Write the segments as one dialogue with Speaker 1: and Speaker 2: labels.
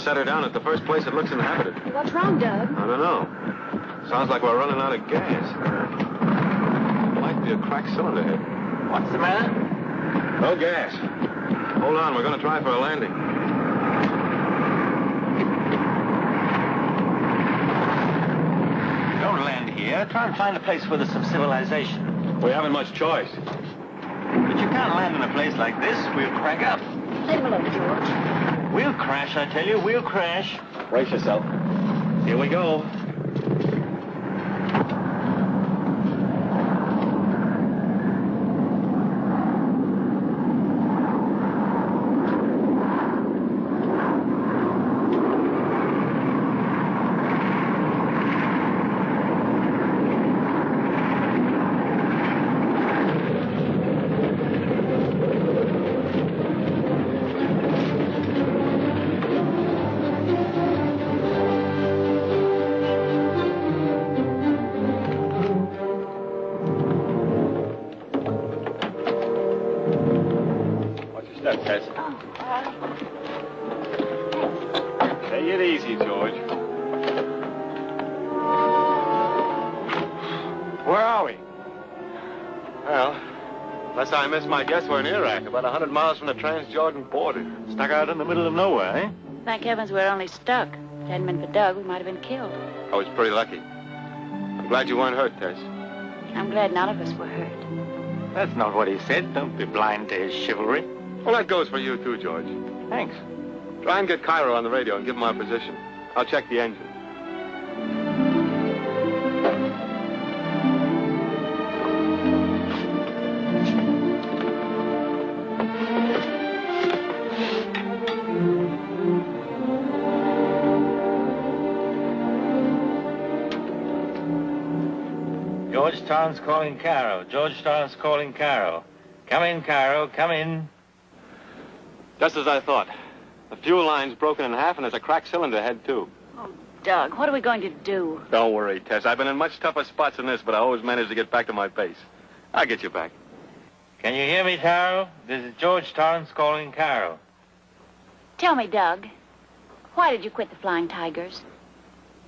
Speaker 1: set her down at the first place that looks inhabited.
Speaker 2: What's wrong, Doug?
Speaker 1: I don't know. Sounds like we're running out of gas. Might be a cracked cylinder head.
Speaker 3: What's the matter?
Speaker 1: No gas. Hold on, we're going to try for a landing.
Speaker 3: Don't land here. Try and find a place where there's some civilization.
Speaker 1: We haven't much choice.
Speaker 3: But you can't land in a place like this. We'll crack up.
Speaker 2: Leave him alone, George.
Speaker 3: We'll crash, I tell you. We'll crash.
Speaker 1: Brace yourself. Here we go. Take it easy, George. Where are we? Well, unless I missed my guess, we're in Iraq, about 100 miles from the Transjordan border.
Speaker 3: Stuck out in the middle of nowhere, eh?
Speaker 2: Thank heavens we're only stuck. If it hadn't been for Doug, we might have been killed.
Speaker 1: I was pretty lucky. I'm glad you weren't hurt, Tess.
Speaker 2: I'm glad none of us were hurt.
Speaker 3: That's not what he said. Don't be blind to his chivalry.
Speaker 1: Well, that goes for you, too, George.
Speaker 3: Thanks.
Speaker 1: Try and get Cairo on the radio and give him our position. I'll check the engine.
Speaker 3: Georgetown's calling Cairo. Georgetown's calling Cairo. Come in, Cairo. Come in.
Speaker 1: Just as I thought. The fuel line's broken in half, and there's a cracked cylinder head, too.
Speaker 2: Oh, Doug, what are we going to do?
Speaker 1: Don't worry, Tess. I've been in much tougher spots than this, but I always manage to get back to my base. I'll get you back.
Speaker 3: Can you hear me, Cairo? This is Georgetown's calling Cairo.
Speaker 2: Tell me, Doug, why did you quit the Flying Tigers?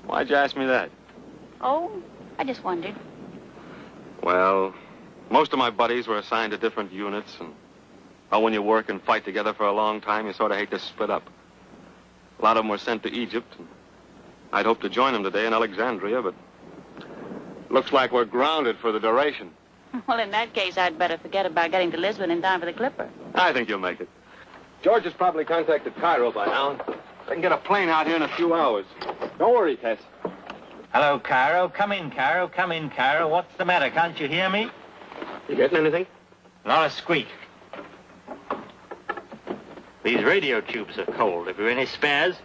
Speaker 1: Why'd you ask me that?
Speaker 2: Oh, I just wondered.
Speaker 1: Well, most of my buddies were assigned to different units, and when you work and fight together for a long time, you sort of hate to split up. A lot of them were sent to Egypt. And I'd hoped to join them today in Alexandria, but looks like we're grounded for the duration.
Speaker 2: Well, in that case, I'd better forget about getting to Lisbon in time for the Clipper.
Speaker 1: I think you'll make it. George has probably contacted Cairo by now. They can get a plane out here in a few hours. Don't worry, Tess.
Speaker 3: Hello, Cairo. Come in, Cairo. Come in, Cairo. What's the matter? Can't you hear me?
Speaker 1: You getting anything?
Speaker 3: Not a squeak. These radio tubes are cold. Have you any spares?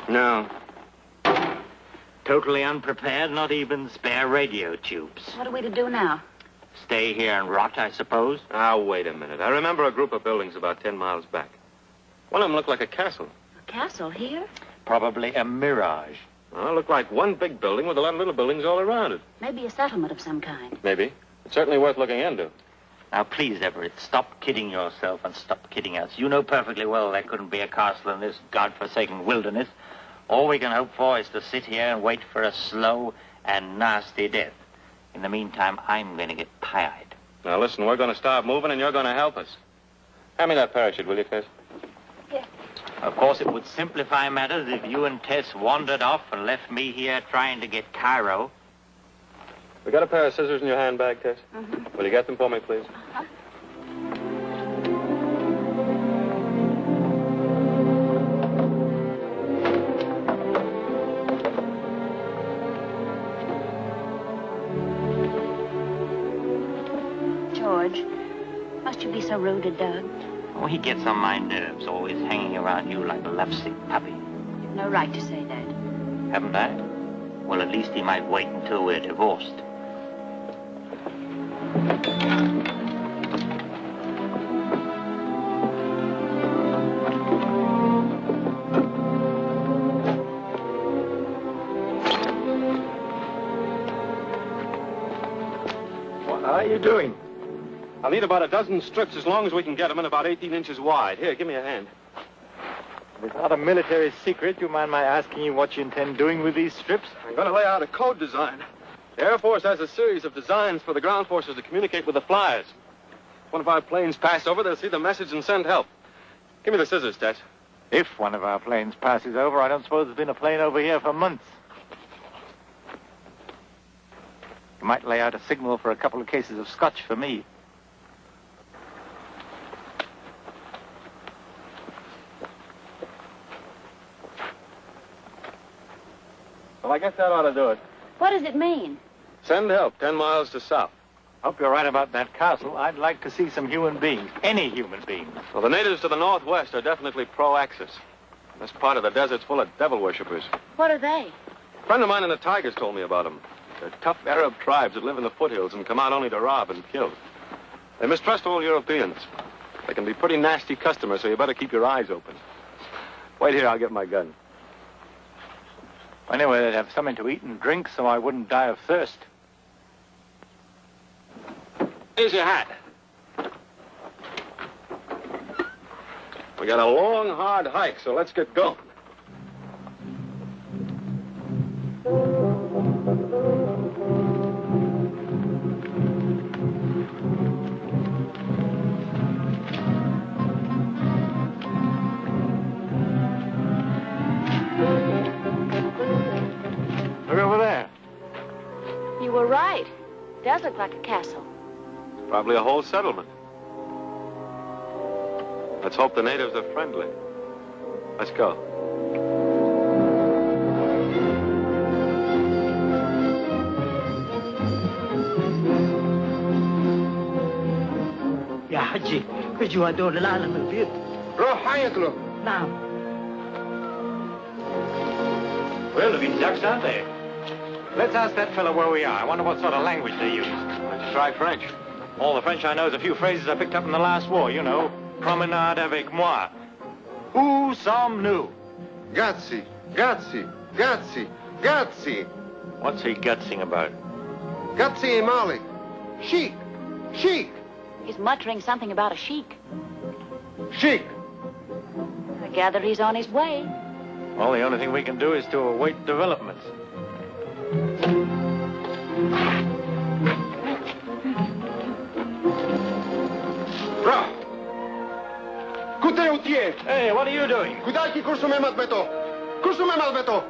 Speaker 1: No.
Speaker 3: Totally unprepared, not even spare radio tubes.
Speaker 2: What are we to do now?
Speaker 3: Stay here and rot, I suppose?
Speaker 1: Now, wait a minute. I remember a group of buildings about 10 miles back. One of them looked like a castle.
Speaker 2: A castle here?
Speaker 3: Probably a mirage.
Speaker 1: Well, it looked like one big building with a lot of little buildings all around it.
Speaker 2: Maybe a settlement of some kind.
Speaker 1: Maybe. It's certainly worth looking into.
Speaker 3: Now, please, Everett, stop kidding yourself and stop kidding us. You know perfectly well there couldn't be a castle in this godforsaken wilderness. All we can hope for is to sit here and wait for a slow and nasty death. In the meantime, I'm going to get pie-eyed.
Speaker 1: Now, listen, we're going to start moving, and you're going to help us. Hand me that parachute, will you, Tess?
Speaker 2: Yes.
Speaker 3: Of course, it would simplify matters if you and Tess wandered off and left me here trying to get Cairo.
Speaker 1: We got a pair of scissors in your handbag, Tess?
Speaker 2: Mm-hmm.
Speaker 1: Will you get them for me, please?
Speaker 2: Uh-huh. George, must you be so rude to Doug?
Speaker 3: Oh, he gets on my nerves, always hanging around you like a lovesick puppy.
Speaker 2: You've no right to say that.
Speaker 3: Haven't I? Well, at least he might wait until we're divorced.
Speaker 1: What are you doing? I'll need about a dozen strips as long as we can get them and about 18 inches wide. Here, give me a hand.
Speaker 4: It's not a military secret. Do you mind my asking you what you intend doing with these strips?
Speaker 1: I'm going to lay out a code design. The Air Force has a series of designs for the ground forces to communicate with the flyers. If one of our planes pass over, they'll see the message and send help. Give me the scissors, Tet.
Speaker 4: If one of our planes passes over, I don't suppose there's been a plane over here for months. You might lay out a signal for a couple of cases of scotch for me.
Speaker 1: Well, I guess that ought to do it.
Speaker 2: What does it mean?
Speaker 1: Send help 10 miles to south.
Speaker 4: Hope you're right about that castle. I'd like to see some human beings. Any human beings.
Speaker 1: Well, the natives to the northwest are definitely pro-Axis. This part of the desert's full of devil worshippers.
Speaker 2: What are they?
Speaker 1: A friend of mine in the Tigers told me about them. They're tough Arab tribes that live in the foothills and come out only to rob and kill. They mistrust all Europeans. They can be pretty nasty customers, so you better keep your eyes open. Wait here, I'll get my gun.
Speaker 4: Anyway, they'd have something to eat and drink so I wouldn't die of thirst.
Speaker 1: Here's your hat. We got a long, hard hike, so let's get going.
Speaker 4: Look over there.
Speaker 2: You were right. It does look like a castle.
Speaker 1: Probably a whole settlement. Let's hope the natives are friendly. Let's go.
Speaker 5: يا حجي اجوا هدول العالم البيض.
Speaker 1: روح حياكلوا.
Speaker 5: نعم.
Speaker 4: Well, they've been ducks, aren't they? Let's ask that fellow where we are. I wonder what sort of language they use.
Speaker 1: Let's try French.
Speaker 4: All the French I know is a few phrases I picked up in the last war, you know. Promenade avec moi. Où sommes-nous?
Speaker 6: Gazzi, Gazzi, Gazzi, Gazzi.
Speaker 4: What's he gutsing about?
Speaker 6: Gazzi in Mali. Sheik, sheik,
Speaker 2: He's muttering something about a sheik.
Speaker 6: sheik.
Speaker 2: I gather he's on his way.
Speaker 4: Well, the only thing we can do is to await developments.
Speaker 6: Bra. Kute utie.
Speaker 4: Hey, what are you doing?
Speaker 6: Kudaki kursume malbeto. Kursume malbeto.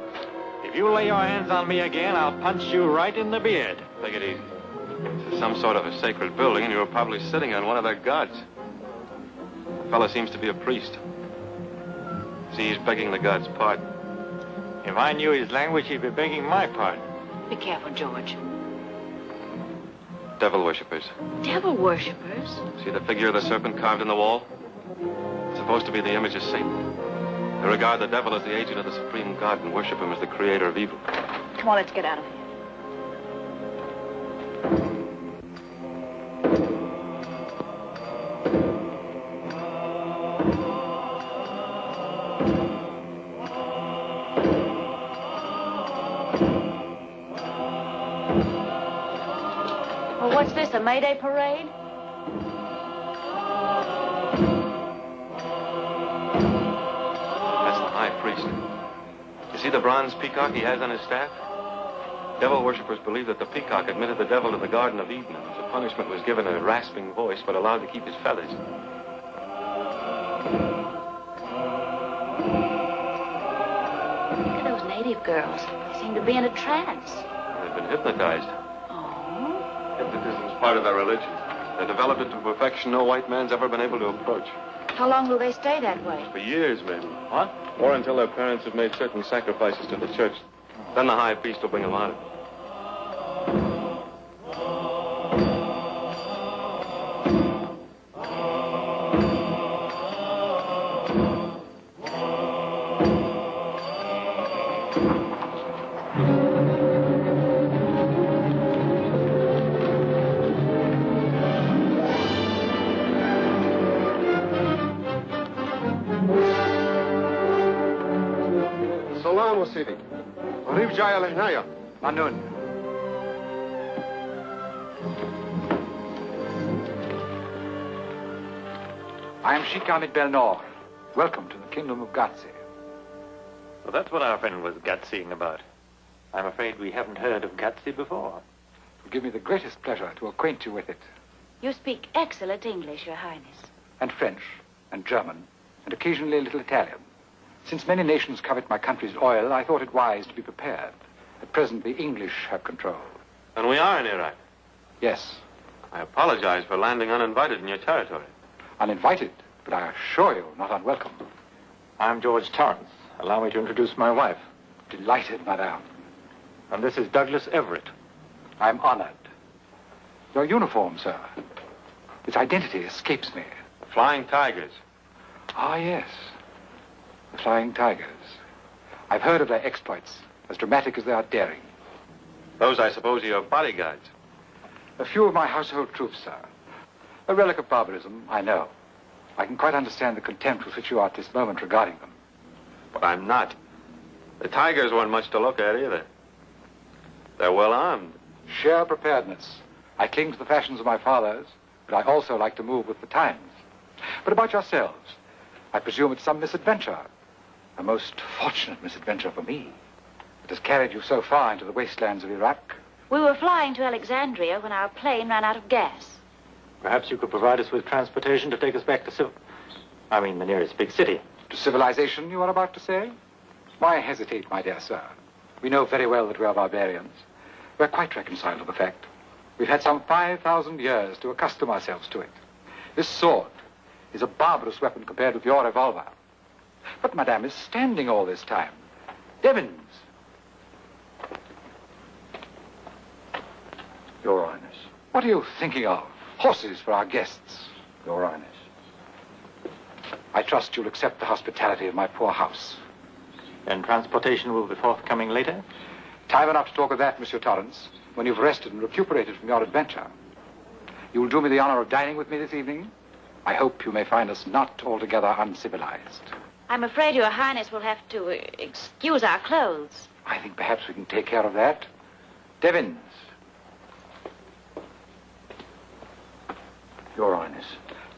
Speaker 4: If you lay your hands on me again, I'll punch you right in the beard.
Speaker 1: Take it easy. This is some sort of a sacred building, and you were probably sitting on one of their gods. The fellow seems to be a priest. See, he's begging the god's pardon.
Speaker 4: If I knew his language, he'd be begging my pardon.
Speaker 2: Be careful, George.
Speaker 1: Devil worshippers.
Speaker 2: Devil worshippers?
Speaker 1: See the figure of the serpent carved in the wall? It's supposed to be the image of Satan. They regard the devil as the agent of the supreme god and worship him as the creator of evil.
Speaker 2: Come on, let's get out of here. Well, what's this, a May Day parade?
Speaker 1: That's the high priest. You see the bronze peacock he has on his staff? Devil worshippers believe that the peacock admitted the devil to the Garden of Eden, and as a punishment was given a rasping voice, but allowed to keep his feathers.
Speaker 2: Look at those native girls. They seem to be in a trance.
Speaker 1: They've been hypnotized.
Speaker 2: Oh?
Speaker 1: Hypnotism is part of their religion. They developed it to perfection no white man's ever been able to approach.
Speaker 2: How long will they stay that way?
Speaker 1: For years, maybe.
Speaker 4: What?
Speaker 1: Or until their parents have made certain sacrifices to the church. Then the high priest will bring them out.
Speaker 6: Salamo City. Rib Jaya Lehnaya.
Speaker 4: Manun.
Speaker 7: I am Sheik Belnor. Welcome to the kingdom of Gazzi.
Speaker 4: Well, that's what our friend was gutsying about. I'm afraid we haven't heard of Gutsy before.
Speaker 7: It will give me the greatest pleasure to acquaint you with it.
Speaker 2: You speak excellent English, Your Highness.
Speaker 7: And French, and German, and occasionally a little Italian. Since many nations covet my country's oil, I thought it wise to be prepared. At present, the English have control.
Speaker 1: And we are in Iraq.
Speaker 7: Yes,
Speaker 1: I apologize for landing uninvited in your territory.
Speaker 7: uninvited, but I assure you, not unwelcome.
Speaker 4: I'm George Torrance. Allow me to introduce my wife.
Speaker 7: Delighted, madame.
Speaker 4: And this is Douglas Everett.
Speaker 7: I'm honored. Your uniform, sir. Its identity escapes me.
Speaker 1: Flying Tigers.
Speaker 7: Ah, yes. The Flying Tigers. I've heard of their exploits, as dramatic as they are daring.
Speaker 1: Those, I suppose, are your bodyguards.
Speaker 7: A few of my household troops, sir. A relic of barbarism, I know. I can quite understand the contempt with which you are at this moment regarding them.
Speaker 1: But I'm not. The Tigers weren't much to look at either. They're well armed.
Speaker 7: Sheer preparedness. I cling to the fashions of my fathers, but I also like to move with the times. But about yourselves, I presume it's some misadventure. A most fortunate misadventure for me. It has carried you so far into the wastelands of Iraq.
Speaker 2: We were flying to Alexandria when our plane ran out of gas.
Speaker 4: Perhaps you could provide us with transportation to take us back to the nearest big city.
Speaker 7: To civilization, you are about to say? Why hesitate, my dear sir? We know very well that we are barbarians. We're quite reconciled to the fact. We've had some 5,000 years to accustom ourselves to it. This sword is a barbarous weapon compared with your revolver. But Madame is standing all this time. Devons!
Speaker 8: Your Highness.
Speaker 7: What are you thinking of? Horses for our guests.
Speaker 8: Your Highness.
Speaker 7: I trust you'll accept the hospitality of my poor house.
Speaker 4: And transportation will be forthcoming later?
Speaker 7: Time enough to talk of that, Monsieur Torrance, when you've rested and recuperated from your adventure. You will do me the honor of dining with me this evening? I hope you may find us not altogether uncivilized.
Speaker 2: I'm afraid Your Highness will have to excuse our clothes.
Speaker 7: I think perhaps we can take care of that. Devons.
Speaker 8: Your Highness.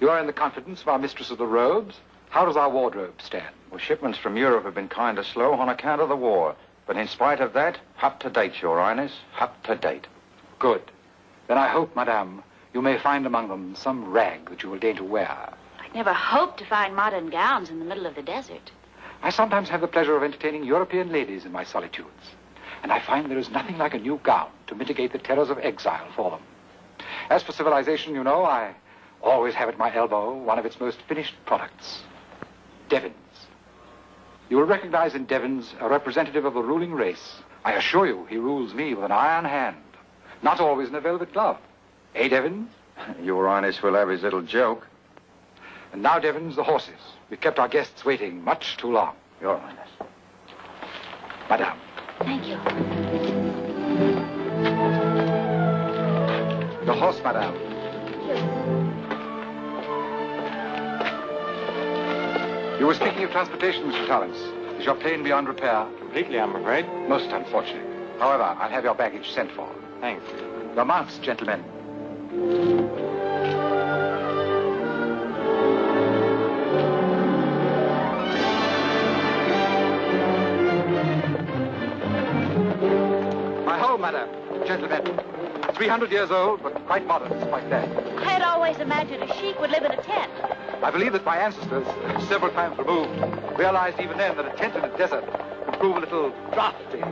Speaker 7: You are in the confidence of our mistress of the robes. How does our wardrobe stand?
Speaker 8: Well, shipments from Europe have been kind of slow on account of the war. But in spite of that, up to date, Your Highness. Up to date.
Speaker 7: Good. Then I hope, madame, you may find among them some rag that you will deign to wear.
Speaker 2: I never hoped to find modern gowns in the middle of the desert.
Speaker 7: I sometimes have the pleasure of entertaining European ladies in my solitudes. And I find there is nothing like a new gown to mitigate the terrors of exile for them. As for civilization, you know, I always have at my elbow one of its most finished products. Devons. You will recognize in Devons a representative of the ruling race. I assure you, he rules me with an iron hand. Not always in a velvet glove. Eh, Devons?
Speaker 8: Your Highness will have his little joke.
Speaker 7: And now, Devons, the horses. We've kept our guests waiting much too long.
Speaker 8: Your Highness.
Speaker 7: Madame.
Speaker 2: Thank you.
Speaker 7: The horse, madame. You were speaking of transportation, Mr. Torrance. Is your plane beyond repair?
Speaker 4: Completely, I'm afraid.
Speaker 7: Most unfortunate. However, I'll have your baggage sent for.
Speaker 4: Thanks.
Speaker 7: Your mounts, gentlemen. My home, madam. Gentlemen. 300 years old, but quite modern, despite that.
Speaker 2: I had always imagined a sheik would live in a tent.
Speaker 7: I believe that my ancestors, several times removed, realized even then that a tent in a desert would prove a little drafty.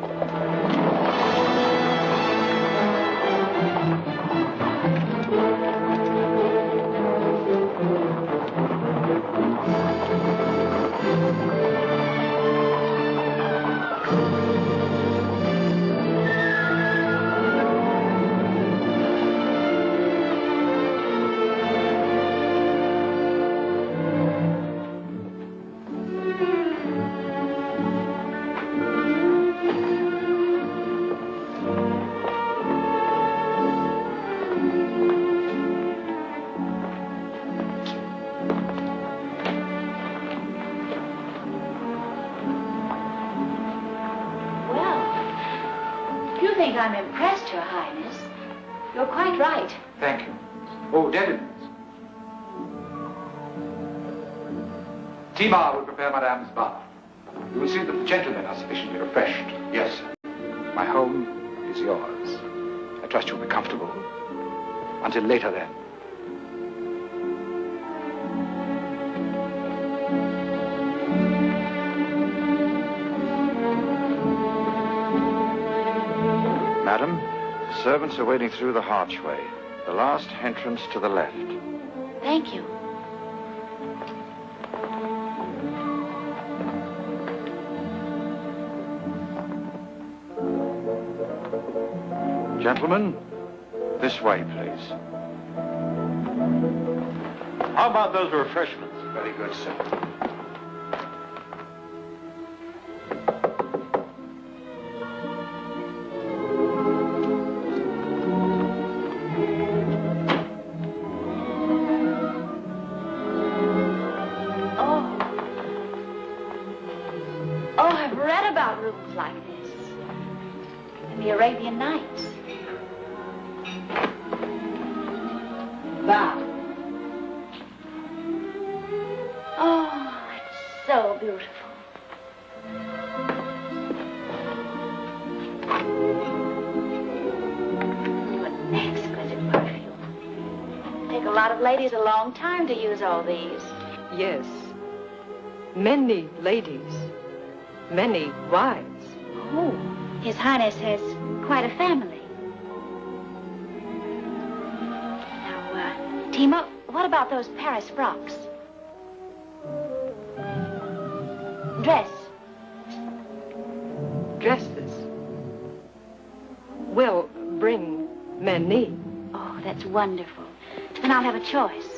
Speaker 2: I'm impressed, Your Highness. You're quite right.
Speaker 7: Thank you. Oh, Devons. Timar will prepare Madame's bath. You will see that the gentlemen are sufficiently refreshed. Yes, sir. My home is yours. I trust you'll be comfortable. Until later, then.
Speaker 8: Madam, servants are waiting through the archway. The last entrance to the left.
Speaker 2: Thank you.
Speaker 8: Gentlemen, this way, please.
Speaker 4: How about those refreshments?
Speaker 8: Very good, sir.
Speaker 2: Oh, I've read about rooms like this in the Arabian Nights.
Speaker 5: Wow.
Speaker 2: Oh, it's so beautiful. What exquisite perfume. Take a lot of ladies a long time to use all these.
Speaker 9: Yes. Many ladies. Many wives.
Speaker 2: Oh, His Highness has quite a family. Now, Timo, what about those Paris frocks? Dress.
Speaker 9: Dresses. Will bring many.
Speaker 2: Oh, that's wonderful. Then I'll have a choice.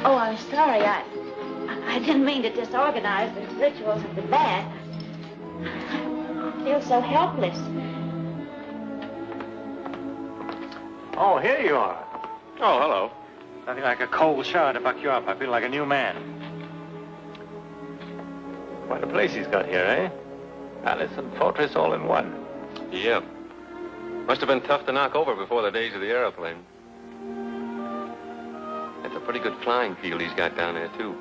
Speaker 2: Oh, I'm sorry. I didn't mean to disorganize the rituals of the bath. I feel so helpless.
Speaker 4: Oh, here you are.
Speaker 1: Oh, hello.
Speaker 4: Nothing like a cold shower to buck you up. I feel like a new man. Quite a place he's got here, eh? Palace and fortress all in one.
Speaker 1: Yeah. Must have been tough to knock over before the days of the airplane. It's a pretty good flying field he's got down there, too.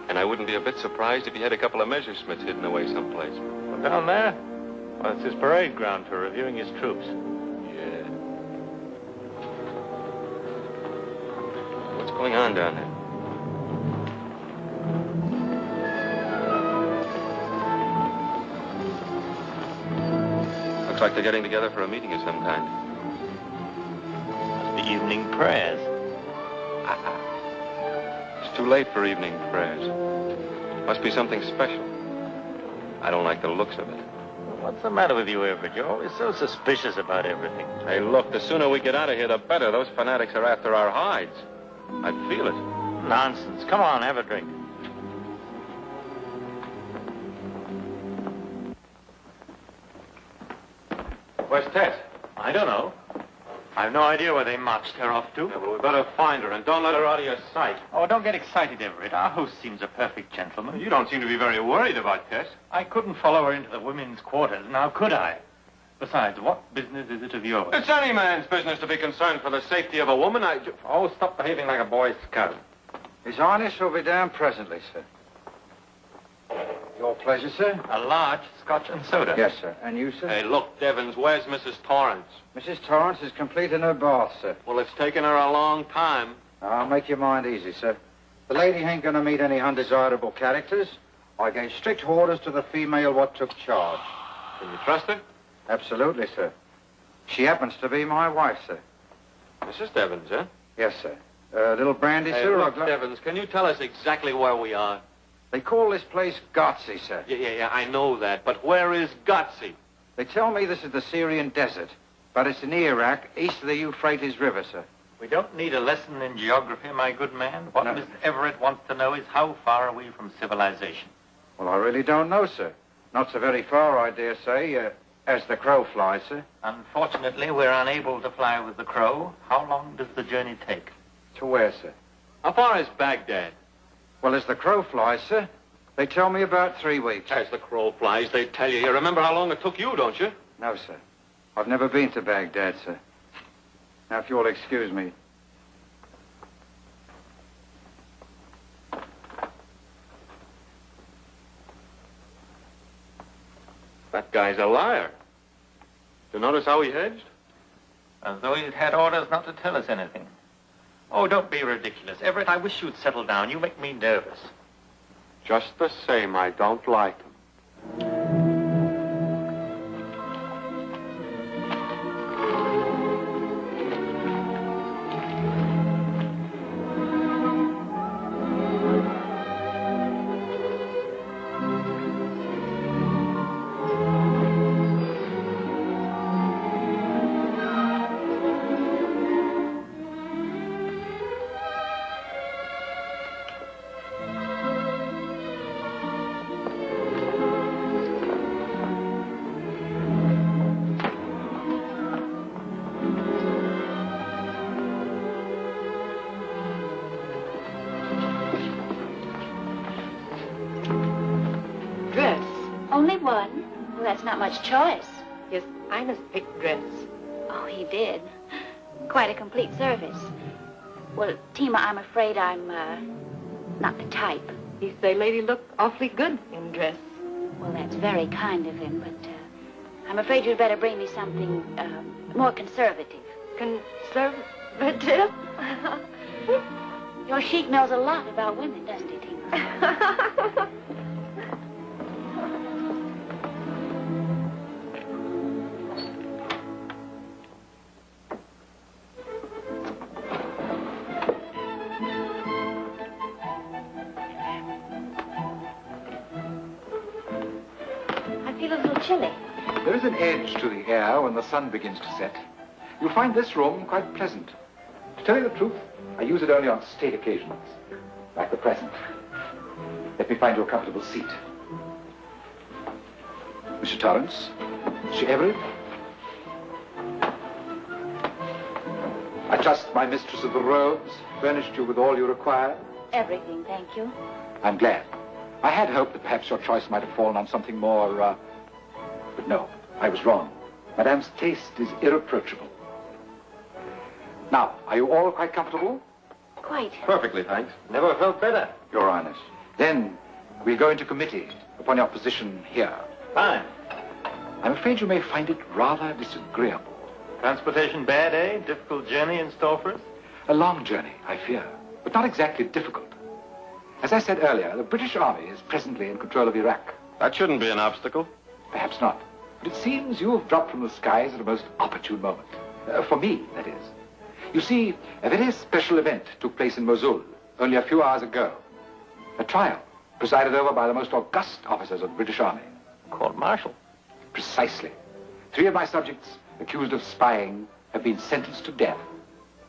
Speaker 1: And I wouldn't be a bit surprised if he had a couple of Messerschmitts hidden away someplace.
Speaker 4: Well, down there? Well, it's his parade ground for reviewing his troops.
Speaker 1: Yeah. What's going on down there? Looks like they're getting together for a meeting of some kind.
Speaker 3: Must be evening prayers.
Speaker 1: It's too late for evening prayers. Must be something special. I don't like the looks of it.
Speaker 3: What's the matter with you, Everett? You're always so suspicious about everything.
Speaker 1: Hey, look, the sooner we get out of here, the better. Those fanatics are after our hides. I feel it.
Speaker 3: Nonsense. Come on, have a drink.
Speaker 1: Where's Tess?
Speaker 4: I don't know. I've no idea where they marched her off to.
Speaker 1: Yeah, well, we better find her, and don't let her out of your sight.
Speaker 3: Oh, don't get excited, Everett. Our host seems a perfect gentleman.
Speaker 1: You don't seem to be very worried about Tess.
Speaker 3: I couldn't follow her into the women's quarters, now could I? Besides, what business is it of yours?
Speaker 1: It's any man's business to be concerned for the safety of a woman.
Speaker 3: Oh, stop behaving like a boy scout.
Speaker 8: His Highness will be down presently, sir. Your pleasure, sir?
Speaker 3: A large scotch and soda.
Speaker 8: Yes, sir. And you, sir?
Speaker 1: Hey, look, Devons, where's Mrs. Torrance?
Speaker 8: Mrs. Torrance is complete in her bath, sir.
Speaker 1: Well, it's taken her a long time.
Speaker 8: I'll make your mind easy, sir. The lady ain't gonna meet any undesirable characters. I gave strict orders to the female what took charge.
Speaker 1: Can you trust her?
Speaker 8: Absolutely, sir. She happens to be my wife, sir.
Speaker 1: Mrs. Devons, huh?
Speaker 8: Yes, sir. Little brandy,
Speaker 1: Hey,
Speaker 8: sir?
Speaker 1: look, Devons, can you tell us exactly where we are?
Speaker 8: They call this place Gotsy, sir.
Speaker 1: Yeah, I know that. But where is Gotsy?
Speaker 8: They tell me this is the Syrian desert, but it's in Iraq, east of the Euphrates River, sir.
Speaker 3: We don't need a lesson in geography, my good man. What
Speaker 8: No.
Speaker 3: Miss Everett wants to know is how far are we from civilization?
Speaker 8: Well, I really don't know, sir. Not so very far, I dare say, as the crow flies, sir.
Speaker 3: Unfortunately, we're unable to fly with the crow. How long does the journey take?
Speaker 8: To where, sir?
Speaker 1: How far is Baghdad?
Speaker 8: Well, as the crow flies, sir, they tell me about 3 weeks.
Speaker 1: As the crow flies, they tell you. You remember how long it took you, don't you?
Speaker 8: No, sir. I've never been to Baghdad, sir. Now, if you'll excuse me.
Speaker 1: That guy's a liar. You notice how he hedged?
Speaker 3: As though he'd had orders not to tell us anything. Oh, don't be ridiculous. Everett, I wish you'd settle down. You make me nervous.
Speaker 1: Just the same, I don't like him.
Speaker 2: Only one? Well, that's not much choice.
Speaker 9: Yes, Ines picked dress.
Speaker 2: Oh, he did. Quite a complete service. Well, Tima, I'm afraid I'm, not the type.
Speaker 9: He say lady look awfully good in dress.
Speaker 2: Well, that's very kind of him, but, I'm afraid you'd better bring me something, more conservative.
Speaker 9: Conservative?
Speaker 2: Your sheik knows a lot about women, doesn't he, Tima? Chilly.
Speaker 7: There is an edge to the air when the sun begins to set. You'll find this room quite pleasant. To tell you the truth, I use it only on state occasions, like the present. Let me find you a comfortable seat. Mr. Torrance, Mr. Everett. I trust my mistress of the robes furnished you with all you require.
Speaker 2: Everything, thank you.
Speaker 7: I'm glad. I had hoped that perhaps your choice might have fallen on something more, but no, I was wrong. Madame's taste is irreproachable. Now, are you all quite comfortable?
Speaker 2: Quite.
Speaker 1: Perfectly, thanks.
Speaker 4: Never felt better.
Speaker 7: Your Highness. Then we'll go into committee upon your position here.
Speaker 4: Fine.
Speaker 7: I'm afraid you may find it rather disagreeable.
Speaker 4: Transportation bad, eh? Difficult journey in store for us?
Speaker 7: A long journey, I fear, but not exactly difficult. As I said earlier, the British Army is presently in control of Iraq.
Speaker 1: That shouldn't be an obstacle.
Speaker 7: Perhaps not. But it seems you have dropped from the skies at a most opportune moment. For me, that is. You see, a very special event took place in Mosul only a few hours ago. A trial presided over by the most august officers of the British Army.
Speaker 3: Court-martial.
Speaker 7: Precisely. 3 of my subjects, accused of spying, have been sentenced to death.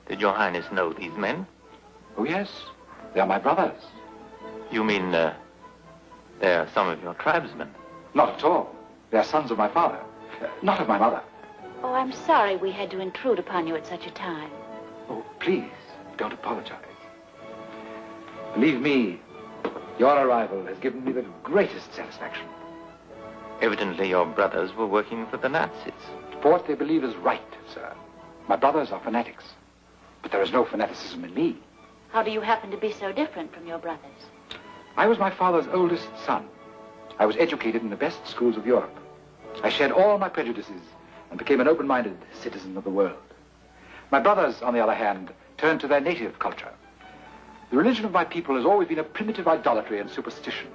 Speaker 3: Did your Highness know these men?
Speaker 7: Oh, yes. They are my brothers.
Speaker 3: You mean, they're some of your tribesmen?
Speaker 7: Not at all. They are sons of my father, not of my mother.
Speaker 2: Oh, I'm sorry we had to intrude upon you at such a time.
Speaker 7: Oh, please, don't apologize. Believe me, your arrival has given me the greatest satisfaction.
Speaker 3: Evidently your brothers were working for the Nazis.
Speaker 7: For what they believe is right, sir. My brothers are fanatics, but there is no fanaticism in me.
Speaker 2: How do you happen to be so different from your brothers?
Speaker 7: I was my father's oldest son. I was educated in the best schools of Europe. I shed all my prejudices and became an open-minded citizen of the world. My brothers, on the other hand, turned to their native culture. The religion of my people has always been a primitive idolatry and superstition.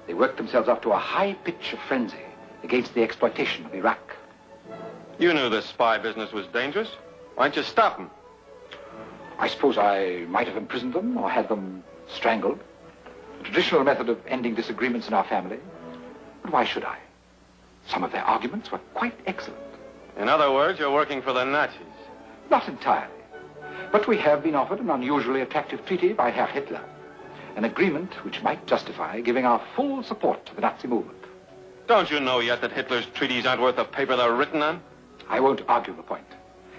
Speaker 7: They worked themselves up to a high pitch of frenzy against the exploitation of Iraq.
Speaker 1: You knew this spy business was dangerous. Why didn't you stop them?
Speaker 7: I suppose I might have imprisoned them or had them strangled. The traditional method of ending disagreements in our family. But why should I? Some of their arguments were quite excellent.
Speaker 1: In other words, you're working for the Nazis.
Speaker 7: Not entirely. But we have been offered an unusually attractive treaty by Herr Hitler. An agreement which might justify giving our full support to the Nazi movement.
Speaker 1: Don't you know yet that Hitler's treaties aren't worth the paper they're written on?
Speaker 7: I won't argue the point.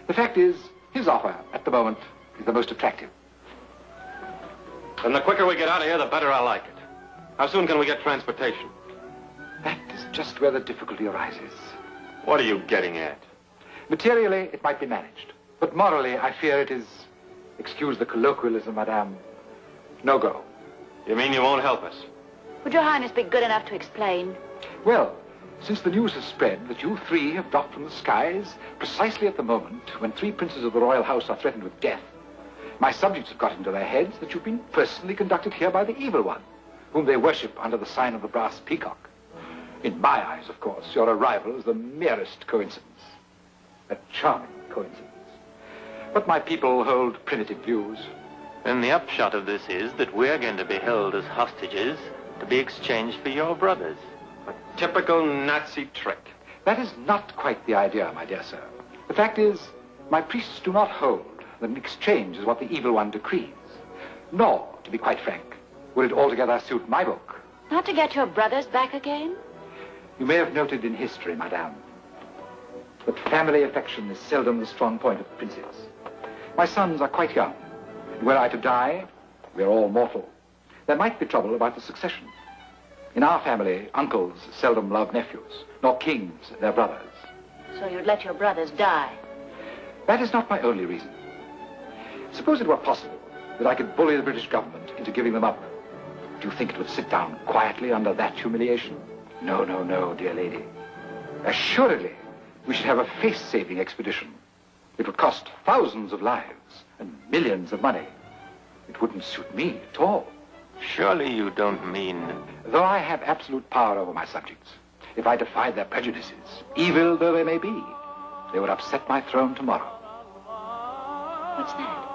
Speaker 7: The fact is, his offer at the moment is the most attractive.
Speaker 1: Then the quicker we get out of here, the better I like it. How soon can we get transportation?
Speaker 7: That is just where the difficulty arises.
Speaker 1: What are you getting at?
Speaker 7: Materially, it might be managed. But morally, I fear it is, excuse the colloquialism, madame, no go.
Speaker 1: You mean you won't help us?
Speaker 2: Would your Highness be good enough to explain?
Speaker 7: Well, since the news has spread that you three have dropped from the skies precisely at the moment when 3 princes of the royal house are threatened with death, my subjects have got into their heads that you've been personally conducted here by the evil one, whom they worship under the sign of the brass peacock. In my eyes, of course, your arrival is the merest coincidence. A charming coincidence. But my people hold primitive views.
Speaker 3: And the upshot of this is that we're going to be held as hostages to be exchanged for your brothers.
Speaker 1: A typical Nazi trick.
Speaker 7: That is not quite the idea, my dear sir. The fact is, my priests do not hold that an exchange is what the evil one decrees. Nor, to be quite frank, would it altogether suit my book.
Speaker 2: Not to get your brothers back again?
Speaker 7: You may have noted in history, madame, that family affection is seldom the strong point of princes. My sons are quite young, and were I to die, we are all mortal. There might be trouble about the succession. In our family, uncles seldom love nephews, nor kings their brothers.
Speaker 2: So you'd let your brothers die?
Speaker 7: That is not my only reason. Suppose it were possible that I could bully the British government into giving them up. Do you think it would sit down quietly under that humiliation? No, no, no, dear lady. Assuredly, we should have a face-saving expedition. It would cost thousands of lives and millions of money. It wouldn't suit me at all.
Speaker 3: Surely you don't mean...
Speaker 7: Though I have absolute power over my subjects, if I defied their prejudices, evil though they may be, they would upset my throne tomorrow.
Speaker 2: What's that?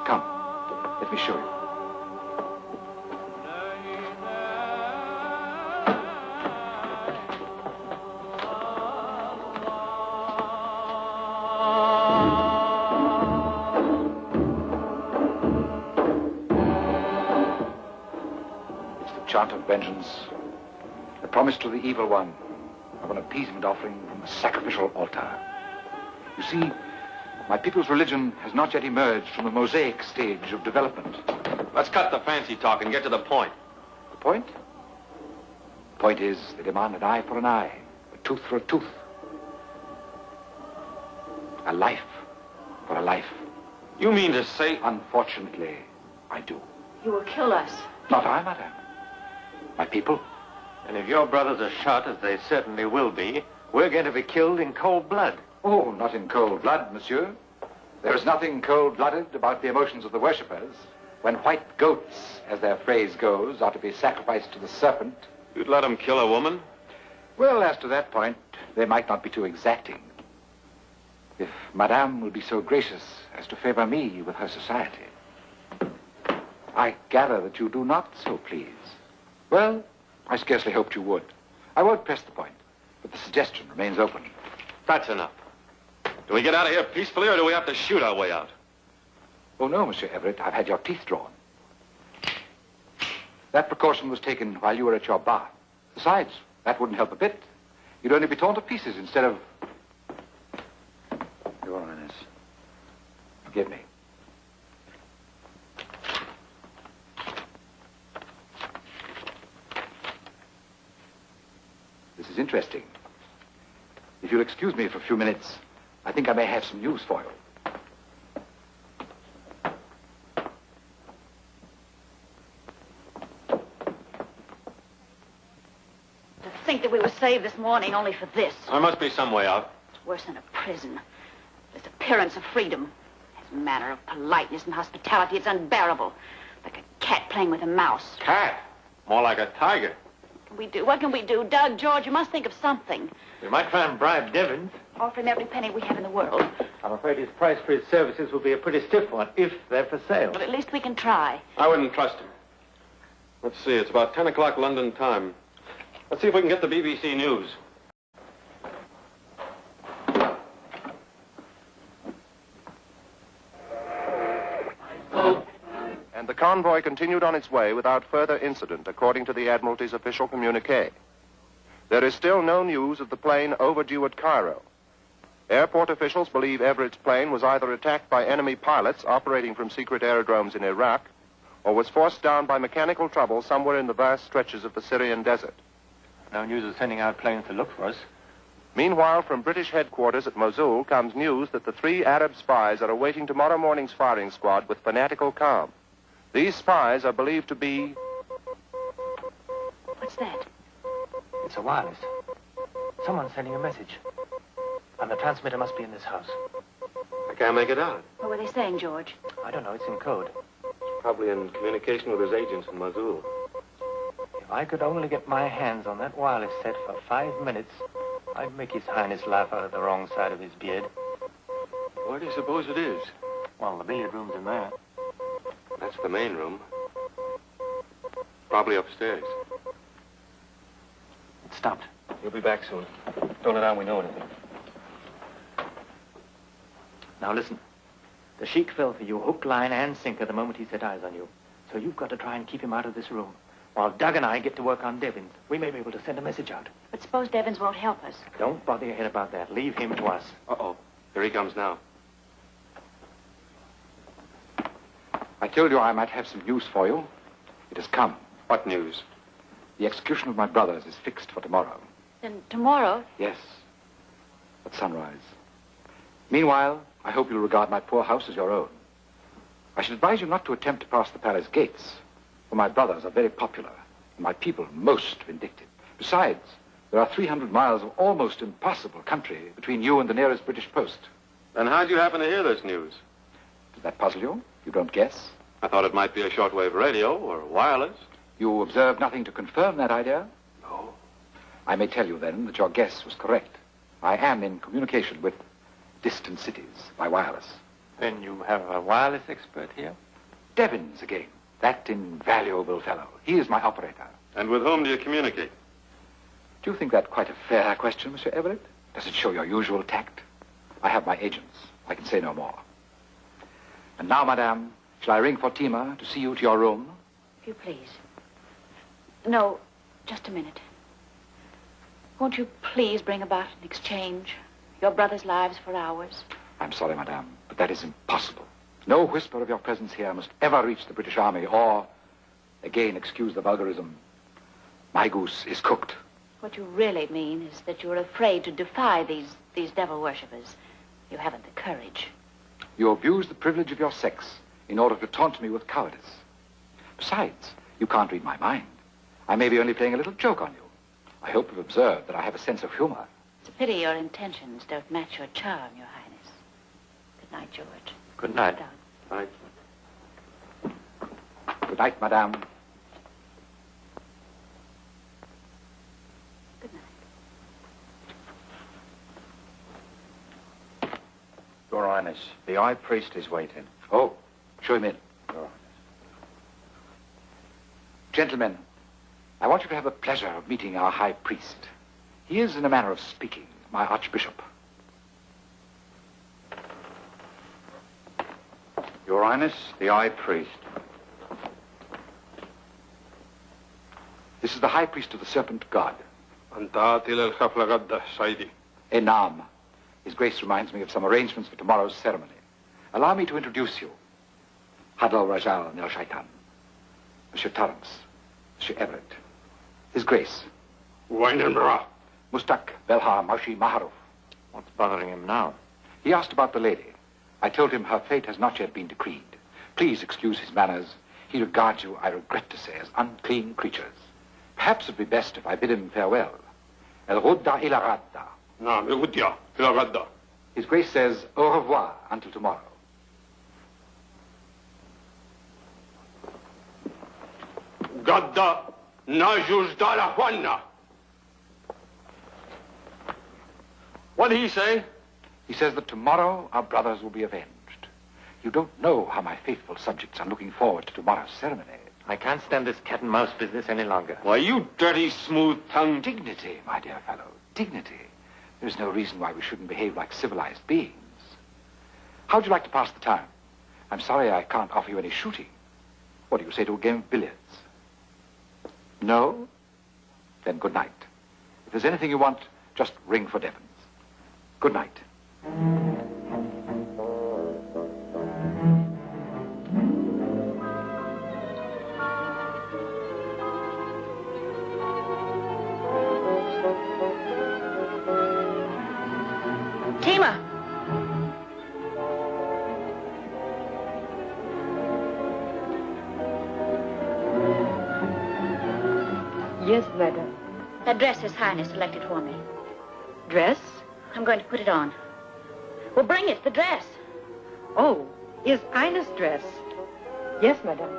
Speaker 7: Come, let me show you. Chant of vengeance, a promise to the evil one of an appeasement offering from the sacrificial altar. You see, my people's religion has not yet emerged from the mosaic stage of development.
Speaker 1: Let's cut the fancy talk and get to the point.
Speaker 7: The point? The point is, they demand an eye for an eye, a tooth for a tooth. A life for a life.
Speaker 1: You mean to say...
Speaker 7: Unfortunately, I do.
Speaker 2: You will kill us.
Speaker 7: Not I, madame. My people.
Speaker 3: And if your brothers are shot, as they certainly will be, we're going to be killed in cold blood.
Speaker 7: Oh, not in cold blood, monsieur. There is nothing cold-blooded about the emotions of the worshippers when white goats, as their phrase goes, are to be sacrificed to the serpent.
Speaker 1: You'd let them kill a woman?
Speaker 7: Well, as to that point, they might not be too exacting. If madame will be so gracious as to favor me with her society. I gather that you do not so please. Well, I scarcely hoped you would. I won't press the point, but the suggestion remains open.
Speaker 1: That's enough. Do we get out of here peacefully, or do we have to shoot our way out?
Speaker 7: Oh, no, Monsieur Everett, I've had your teeth drawn. That precaution was taken while you were at your bath. Besides, that wouldn't help a bit. You'd only be torn to pieces instead of... Your Highness, forgive me. This is interesting. If you'll excuse me for a few minutes, I think I may have some news for you.
Speaker 2: To think that we were saved this morning only for this.
Speaker 1: There must be some way out.
Speaker 2: It's worse than a prison. This appearance of freedom. This manner of politeness and hospitality, it's unbearable. Like a cat playing with a mouse.
Speaker 1: Cat? More like a tiger.
Speaker 2: What can we do? What can we do? Doug, George, you must think of something.
Speaker 3: We might try and bribe Devons.
Speaker 2: Offer him every penny we have in the world.
Speaker 3: I'm afraid his price for his services will be a pretty stiff one, if they're for sale.
Speaker 2: But at least we can try.
Speaker 1: I wouldn't trust him. Let's see, it's about 10 o'clock London time. Let's see if we can get the BBC News.
Speaker 10: And the convoy continued on its way without further incident, according to the Admiralty's official communique. There is still no news of the plane overdue at Cairo. Airport officials believe Everett's plane was either attacked by enemy pilots operating from secret aerodromes in Iraq, or was forced down by mechanical trouble somewhere in the vast stretches of the Syrian desert.
Speaker 3: No news of sending out planes to look for us.
Speaker 10: Meanwhile, from British headquarters at Mosul comes news that the 3 Arab spies are awaiting tomorrow morning's firing squad with fanatical calm. These spies are believed to be...
Speaker 2: What's that?
Speaker 4: It's a wireless. Someone's sending a message. And the transmitter must be in this house.
Speaker 1: I can't make it out.
Speaker 2: What were they saying, George?
Speaker 4: I don't know. It's in code.
Speaker 1: Probably in communication with his agents in Mosul.
Speaker 4: If I could only get my hands on that wireless set for 5 minutes, I'd make His Highness laugh out of the wrong side of his beard.
Speaker 1: Where do you suppose it is?
Speaker 4: Well, the billiard room's in there.
Speaker 1: That's the main room. Probably upstairs.
Speaker 4: It stopped.
Speaker 1: You'll be back soon. Don't let on we know anything.
Speaker 4: Now listen. The sheik fell for you hook, line, and sinker the moment he set eyes on you. So you've got to try and keep him out of this room. While Doug and I get to work on Devins, we may be able to send a message out.
Speaker 2: But suppose Devins won't help us.
Speaker 4: Don't bother your head about that. Leave him to us.
Speaker 1: Uh-oh. Here he comes now.
Speaker 7: I told you I might have some news for you. It has come.
Speaker 1: What news?
Speaker 7: The execution of my brothers is fixed for tomorrow.
Speaker 2: Then tomorrow?
Speaker 7: Yes, at sunrise. Meanwhile, I hope you'll regard my poor house as your own. I should advise you not to attempt to pass the palace gates, for my brothers are very popular, and my people most vindictive. Besides, there are 300 miles of almost impossible country between you and the nearest British post.
Speaker 1: Then how'd you happen to hear this news?
Speaker 7: Did that puzzle you? You don't guess?
Speaker 1: I thought it might be a shortwave radio or wireless.
Speaker 7: You observed nothing to confirm that idea?
Speaker 1: No.
Speaker 7: I may tell you, then, that your guess was correct. I am in communication with distant cities by wireless.
Speaker 4: Then you have a wireless expert here?
Speaker 7: Devins again. That invaluable fellow. He is my operator.
Speaker 1: And with whom do you communicate?
Speaker 7: Do you think that quite a fair question, Monsieur Everett? Does it show your usual tact? I have my agents. I can say no more. And now, madame, shall I ring for Tima to see you to your room?
Speaker 2: If you please. No, just a minute. Won't you please bring about an exchange? Your brothers' lives for ours.
Speaker 7: I'm sorry, madame, but that is impossible. No whisper of your presence here must ever reach the British Army, or, again, excuse the vulgarism, my goose is cooked.
Speaker 2: What you really mean is that you're afraid to defy these devil worshippers. You haven't the courage.
Speaker 7: You abuse the privilege of your sex in order to taunt me with cowardice. Besides, you can't read my mind. I may be only playing a little joke on you. I hope you've observed that I have a sense of humor.
Speaker 2: It's a pity your intentions don't match your charm, Your Highness. Good night, George.
Speaker 4: Good night.
Speaker 2: Down.
Speaker 1: Right.
Speaker 7: Good night, madame.
Speaker 2: Good night.
Speaker 8: Your Highness, the High Priest is waiting.
Speaker 7: Oh, show him in.
Speaker 8: Your Highness.
Speaker 7: Gentlemen, I want you to have the pleasure of meeting our High Priest. He is, in a manner of speaking, my Archbishop.
Speaker 8: Your Highness, the High Priest.
Speaker 7: This is the High Priest of the Serpent God. Enam. His Grace reminds me of some arrangements for tomorrow's ceremony. Allow me to introduce you. Hadal Rajal Nil Shaitan. Monsieur Torrance. Monsieur Everett. His Grace.
Speaker 6: Wainenbra.
Speaker 7: Mustak Belha Maushi Maharuf.
Speaker 4: What's bothering him now?
Speaker 7: He asked about the lady. I told him her fate has not yet been decreed. Please excuse his manners. He regards you, I regret to say, as unclean creatures. Perhaps it'd be best if I bid him farewell. El Rudda ila Radda.
Speaker 6: نعم الوديا إلى غدا.
Speaker 7: His Grace says au revoir until tomorrow.
Speaker 6: غدا ناجوز دار أخوانا.
Speaker 1: What did he say?
Speaker 7: He says that tomorrow our brothers will be avenged. You don't know how my faithful subjects are looking forward to tomorrow's ceremony.
Speaker 4: I can't stand this cat and mouse business any longer.
Speaker 1: Why, you dirty, smooth-tongued...
Speaker 7: Dignity, my dear fellow, dignity. There's no reason why we shouldn't behave like civilized beings. How'd you like to pass the time? I'm sorry I can't offer you any shooting. What do you say to a game of billiards? No? Then good night. If there's anything you want, just ring for Devons. Good night.
Speaker 2: Tima!
Speaker 9: Yes, madam.
Speaker 2: That dress His Highness selected for me.
Speaker 9: Dress?
Speaker 2: I'm going to put it on. Well, bring it, the dress.
Speaker 9: Oh, His Highness dress. Yes, madame.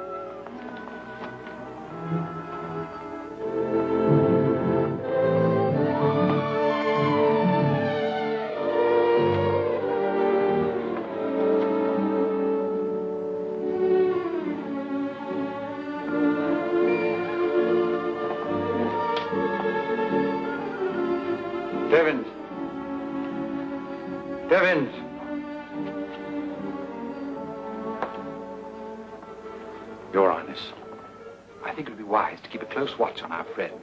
Speaker 7: Devins. Devins. Your Highness, I think it would be wise to keep a close watch on our friends.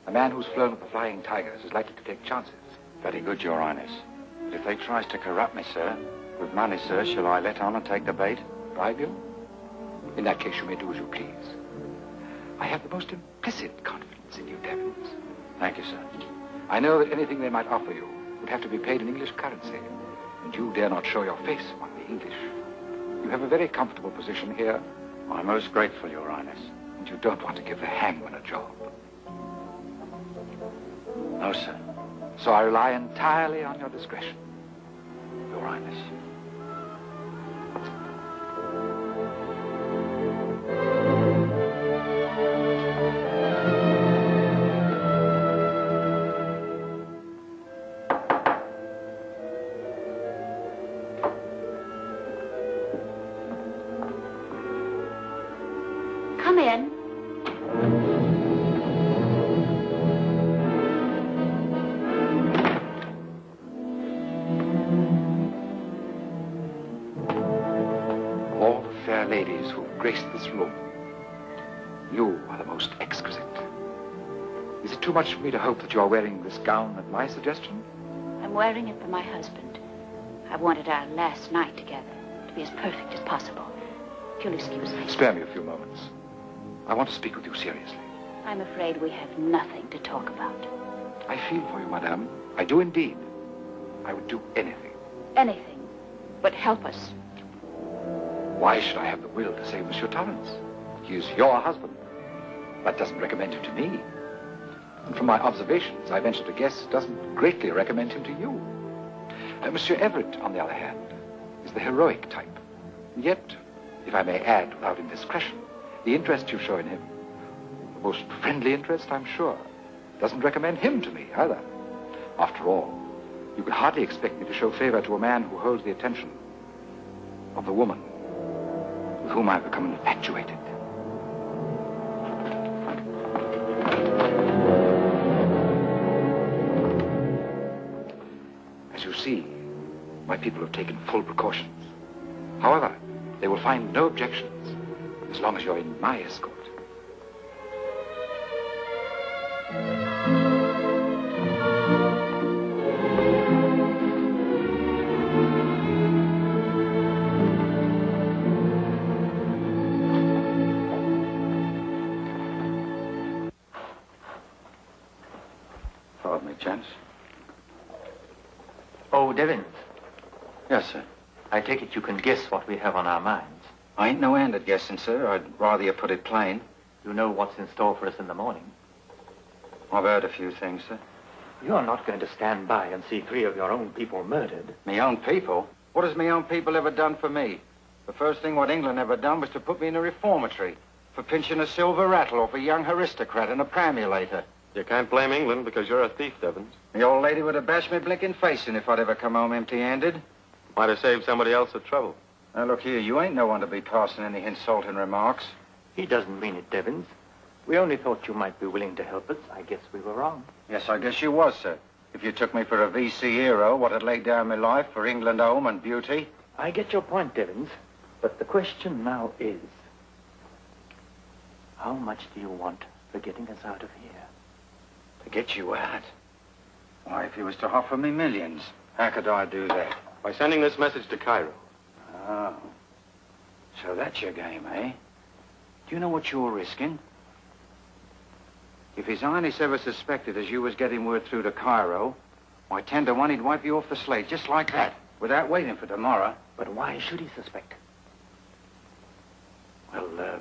Speaker 7: A man who's flown with the Flying Tigers is likely to take chances.
Speaker 8: Very good, Your Highness. But if they tries to corrupt me, sir, with money, sir, shall I let on and take the bait?
Speaker 7: Bribe you? In that case, you may do as you please. I have the most implicit confidence in you, Devins.
Speaker 8: Thank you, sir.
Speaker 7: I know that anything they might offer you would have to be paid in English currency, and you dare not show your face among the English. You have a very comfortable position here,
Speaker 8: I'm most grateful, Your Highness.
Speaker 7: and you don't want to give the hangman a job.
Speaker 8: No, sir.
Speaker 7: So I rely entirely on your discretion,
Speaker 8: Your Highness.
Speaker 2: Come in.
Speaker 7: all the fair ladies who graced this room, you are the most exquisite. Is it too much for me to hope that you are wearing this gown at my suggestion?
Speaker 2: I'm wearing it for my husband. I wanted our last night together to be as perfect as possible. If you'll excuse me.
Speaker 7: Spare me a few moments. I want to speak with you seriously.
Speaker 2: I'm afraid we have nothing to talk about.
Speaker 7: I feel for you, madame. I do indeed. I would do anything.
Speaker 2: Anything but help us.
Speaker 7: Why should I have the will to save Monsieur Torrance? He is your husband. That doesn't recommend him to me. And from my observations, I venture to guess doesn't greatly recommend him to you. Monsieur Everett, on the other hand, is the heroic type. And yet, if I may add without indiscretion, the interest you show in him, the most friendly interest, I'm sure, doesn't recommend him to me either. After all, you can hardly expect me to show favor to a man who holds the attention of the woman with whom I've become infatuated. As you see, my people have taken full precautions. However, they will find no objections as long as you're in my escort.
Speaker 8: Pardon me, gents.
Speaker 4: Oh, Devins,
Speaker 8: Yes, sir.
Speaker 4: I take it you can guess what we have on our minds.
Speaker 8: I ain't no hand at guessing, sir. I'd rather you put it plain.
Speaker 4: You know what's in store for us in the morning.
Speaker 8: I've heard a few things, sir.
Speaker 4: You're not going to stand by and see 3 of your own people murdered.
Speaker 8: Me own people? What has me own people ever done for me? The first thing what England ever done was to put me in a reformatory for pinching a silver rattle off a young aristocrat and a pramulator.
Speaker 1: You can't blame England because you're a thief, Devins.
Speaker 8: The old lady would have bashed me blinking face in if I'd ever come home empty-handed.
Speaker 1: Might have saved somebody else the trouble.
Speaker 8: Now, look here, you ain't no one to be passing any insulting remarks.
Speaker 4: He doesn't mean it, Devins. We only thought you might be willing to help us. I guess we were wrong.
Speaker 8: Yes, I guess you was, sir. If you took me for a VC hero, what had laid down my life for England, home, and beauty.
Speaker 4: I get your point, Devins. But the question now is, how much do you want for getting us out of here?
Speaker 8: To get you out? Why, if you was to offer me millions, how could I do that?
Speaker 1: By sending this message to Cairo.
Speaker 8: Oh. So that's your game, eh? Do you know what you're risking? If His Highness ever suspected as you was getting word through to Cairo, why, 10 to 1, he'd wipe you off the slate, just like that, without waiting for tomorrow.
Speaker 4: But why should he suspect?
Speaker 8: Well,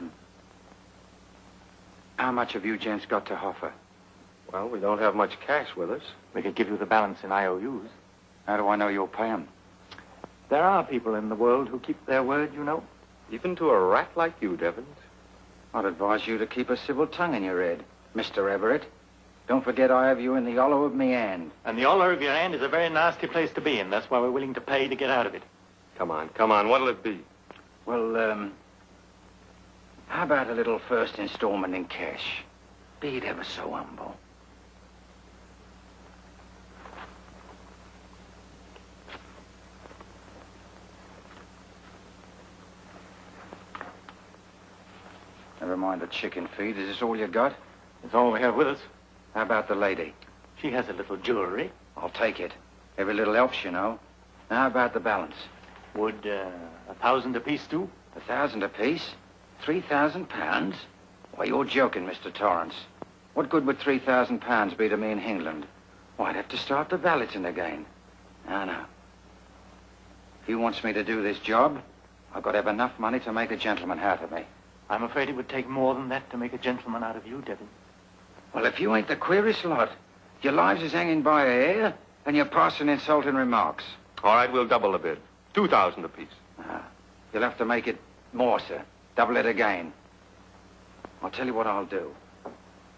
Speaker 8: how much have you gents got to offer?
Speaker 1: Well, we don't have much cash with us.
Speaker 4: We could give you the balance in IOUs.
Speaker 8: How do I know you'll pay 'em?
Speaker 4: There are people in the world who keep their word, you know.
Speaker 1: Even to a rat like you, Devins.
Speaker 8: I'd advise you to keep a civil tongue in your head, Mr. Everett. Don't forget I have you in the hollow of me hand.
Speaker 4: And the hollow of your hand is a very nasty place to be in. That's why we're willing to pay to get out of it.
Speaker 1: Come on. What'll it be?
Speaker 8: Well, how about a little first installment in cash? Be it ever so humble. Never mind the chicken feed. Is this all you got?
Speaker 4: It's all we have with us.
Speaker 8: How about the lady?
Speaker 4: She has a little jewelry.
Speaker 8: I'll take it. Every little helps, you know. Now, how about the balance?
Speaker 4: Would 1,000 apiece do?
Speaker 8: 1,000 apiece? 3,000 pounds? Why, you're joking, Mr. Torrance. What good would 3,000 pounds be to me in England? Why, I'd have to start the balloting again. No. If he wants me to do this job, I've got to have enough money to make a gentleman out of me.
Speaker 4: I'm afraid it would take more than that to make a gentleman out of you, Devin.
Speaker 8: Well, if you ain't the queerest lot, your lives is hanging by a hair, and you're passing insulting remarks.
Speaker 1: All right, we'll double the bid. 2,000 apiece.
Speaker 8: You'll have to make it more, sir. Double it again. I'll tell you what I'll do.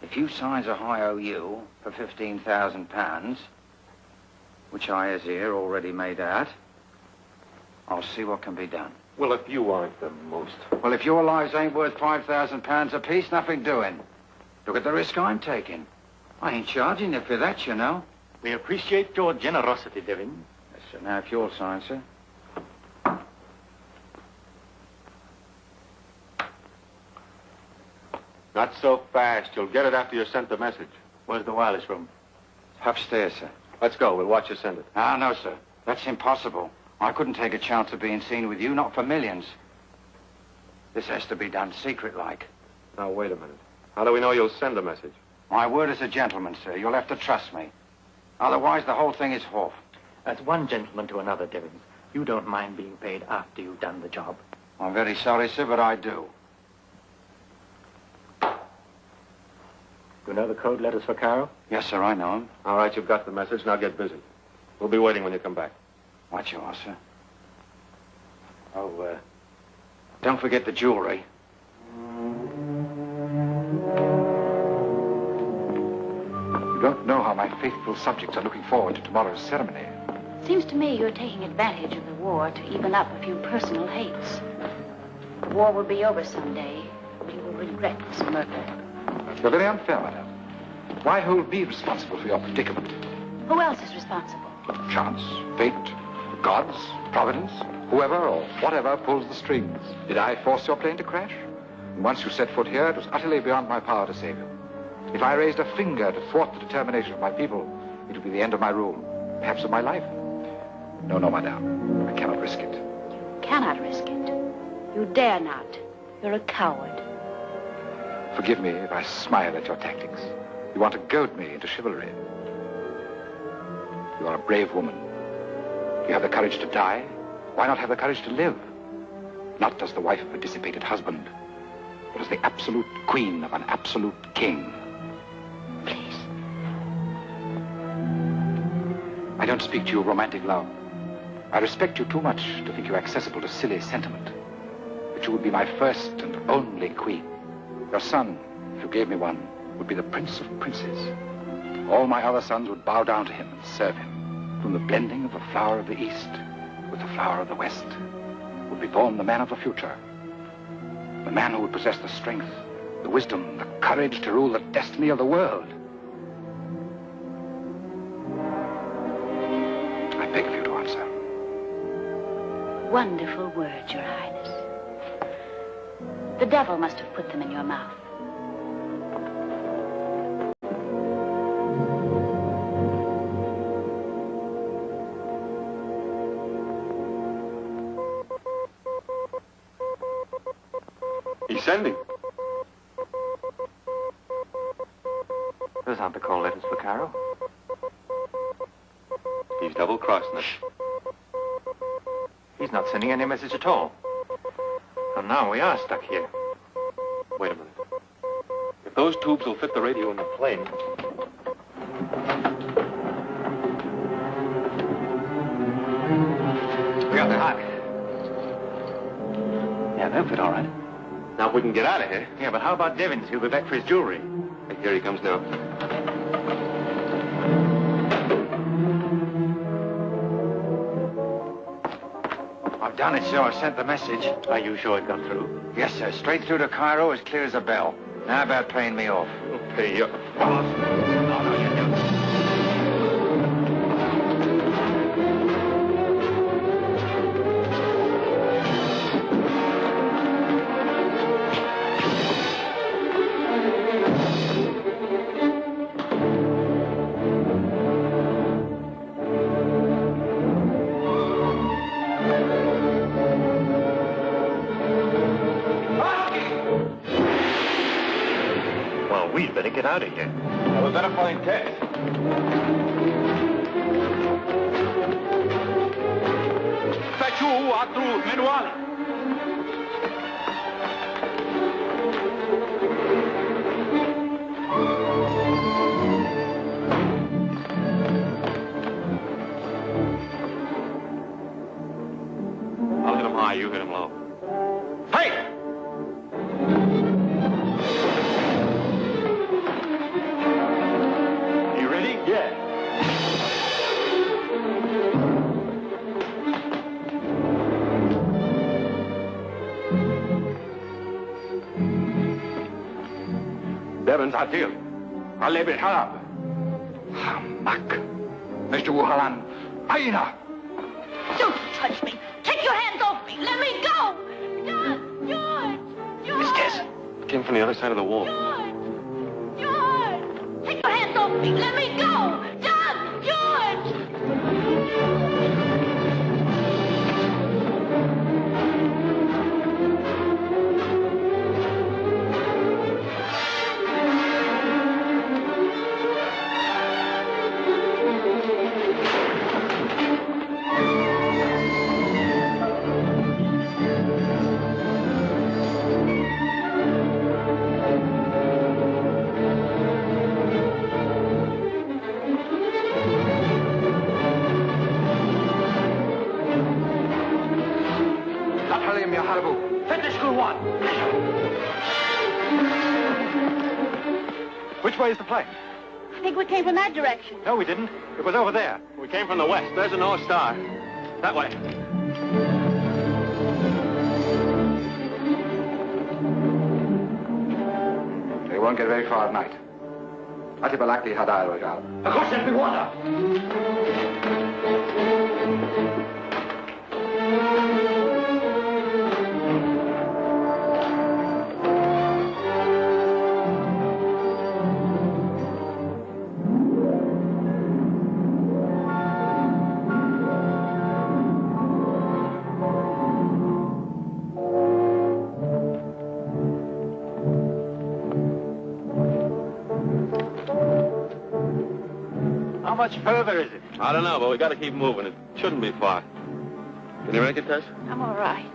Speaker 8: If you signs a high OU for 15,000 pounds, which I has here already made out, I'll see what can be done.
Speaker 1: Well, if you aren't the most...
Speaker 8: Well, if your lives ain't worth 5,000 pounds apiece, nothing doing. Look at the risk I'm taking. I ain't charging you for that, you know.
Speaker 4: We appreciate your generosity, Devin.
Speaker 8: Yes, sir. Now, if you'll sign, sir.
Speaker 1: Not so fast. You'll get it after you sent the message.
Speaker 4: Where's the wireless room?
Speaker 8: Upstairs, sir.
Speaker 1: Let's go. We'll watch you send it.
Speaker 8: No, sir. That's impossible. I couldn't take a chance of being seen with you, not for millions. This has to be done secret-like.
Speaker 1: Now, wait a minute. How do we know you'll send a message?
Speaker 8: My word as a gentleman, sir. You'll have to trust me. Otherwise, the whole thing is off.
Speaker 4: That's one gentleman to another, Devin. You don't mind being paid after you've done the job.
Speaker 8: I'm very sorry, sir, but I do.
Speaker 4: You know the code letters for Cairo?
Speaker 8: Yes, sir, I know him.
Speaker 1: All right, you've got the message. Now get busy. We'll be waiting when you come back.
Speaker 8: Right you are, sir. Oh, don't forget the jewelry.
Speaker 7: You don't know how my faithful subjects are looking forward to tomorrow's ceremony.
Speaker 2: Seems to me you're taking advantage of the war to even up a few personal hates. The war will be over someday, and you will regret this murder.
Speaker 7: You're very unfair, madam. Why hold me responsible for your predicament?
Speaker 2: Who else is responsible?
Speaker 7: Chance, fate, gods, providence, whoever or whatever pulls the strings. Did I force your plane to crash? And once you set foot here, it was utterly beyond my power to save you. If I raised a finger to thwart the determination of my people, it would be the end of my rule, perhaps of my life. No, madame. I cannot risk it.
Speaker 2: You cannot risk it. You dare not. You're a coward.
Speaker 7: Forgive me if I smile at your tactics. You want to goad me into chivalry. You are a brave woman. You have the courage to die. Why not have the courage to live? Not as the wife of a dissipated husband, but as the absolute queen of an absolute king.
Speaker 2: Please.
Speaker 7: I don't speak to you of romantic love. I respect you too much to think you accessible to silly sentiment. But you would be my first and only queen. Your son, if you gave me one, would be the prince of princes. All my other sons would bow down to him and serve him. From the blending of the flower of the East with the flower of the West would be born the man of the future. The man who would possess the strength, the wisdom, the courage to rule the destiny of the world. I beg of you to answer.
Speaker 2: Wonderful words, Your Highness. The devil must have put them in your mouth.
Speaker 1: He's sending.
Speaker 4: Those aren't the call letters for Cairo.
Speaker 1: He's double-crossing us.
Speaker 4: He's not sending any message at all. And now we are stuck here.
Speaker 1: Wait a minute. If those tubes will fit the radio in the plane,
Speaker 4: that outfit, all right.
Speaker 1: Now we can get out of here.
Speaker 4: Yeah, but how about Devins? He'll be back for his jewelry.
Speaker 1: Here he comes now.
Speaker 8: I've done it, sir. I sent the message.
Speaker 4: Are you sure it got through?
Speaker 8: Yes, sir. Straight through to Cairo, as clear as a bell. Now about paying me off.
Speaker 1: We'll pay you.
Speaker 8: Oh, no, you don't.
Speaker 4: We'd better get out of here.
Speaker 1: Now, we better find Ted.
Speaker 6: Fetchu atru menuale.
Speaker 1: I'll hit him high, you hit him low.
Speaker 6: Hey!
Speaker 1: Devins, Adil.
Speaker 6: علي بالحرب.
Speaker 7: Hamak. Mr. Wuhalan. Aina.
Speaker 2: Don't touch me. Take your hands off me. Let me go. George!
Speaker 1: Miss Tess. Came from the other side of the wall.
Speaker 2: George! Take your hands off me. Let me go. George!
Speaker 4: Which way is the plane?
Speaker 2: I think we came from that direction.
Speaker 4: No, we didn't. It was over there.
Speaker 1: We came from the west. There's a North Star. That way.
Speaker 7: They won't get very far at night. Atibalakti Hadar Rogal.
Speaker 4: Across every water! How much further is it?
Speaker 1: I don't know, but we got to keep moving. It shouldn't be far. Can you make it, Tess?
Speaker 2: I'm all right.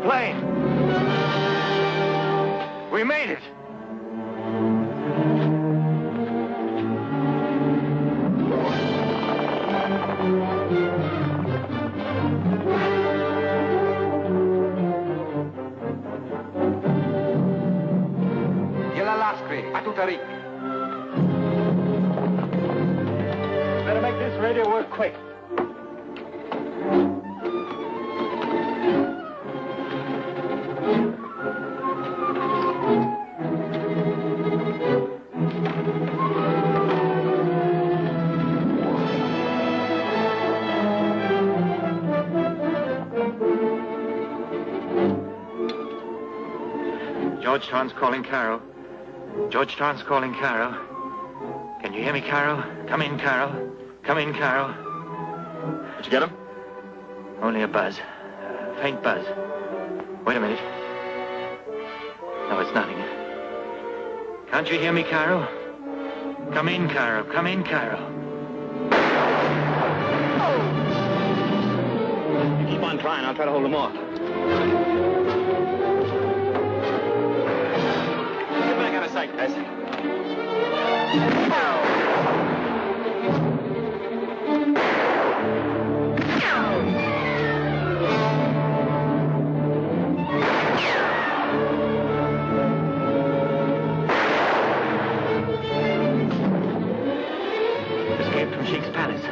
Speaker 4: Plane! We made it!
Speaker 7: Yelalaskri, Atutarik.
Speaker 4: Better make this radio work quick. Georgetown's calling Carol. Georgetown's calling Carol. Can you hear me, Carol? Come in, Carol. Come in, Carol.
Speaker 1: Did you get him?
Speaker 4: Only a buzz. Faint buzz. Wait a minute. No, it's nothing. Can't you hear me, Cairo? Come in, Cairo. Come in, Cairo.
Speaker 1: You keep on trying. I'll try to hold them off. Get back out of sight, guys.
Speaker 4: Escaped from Sheik's palace.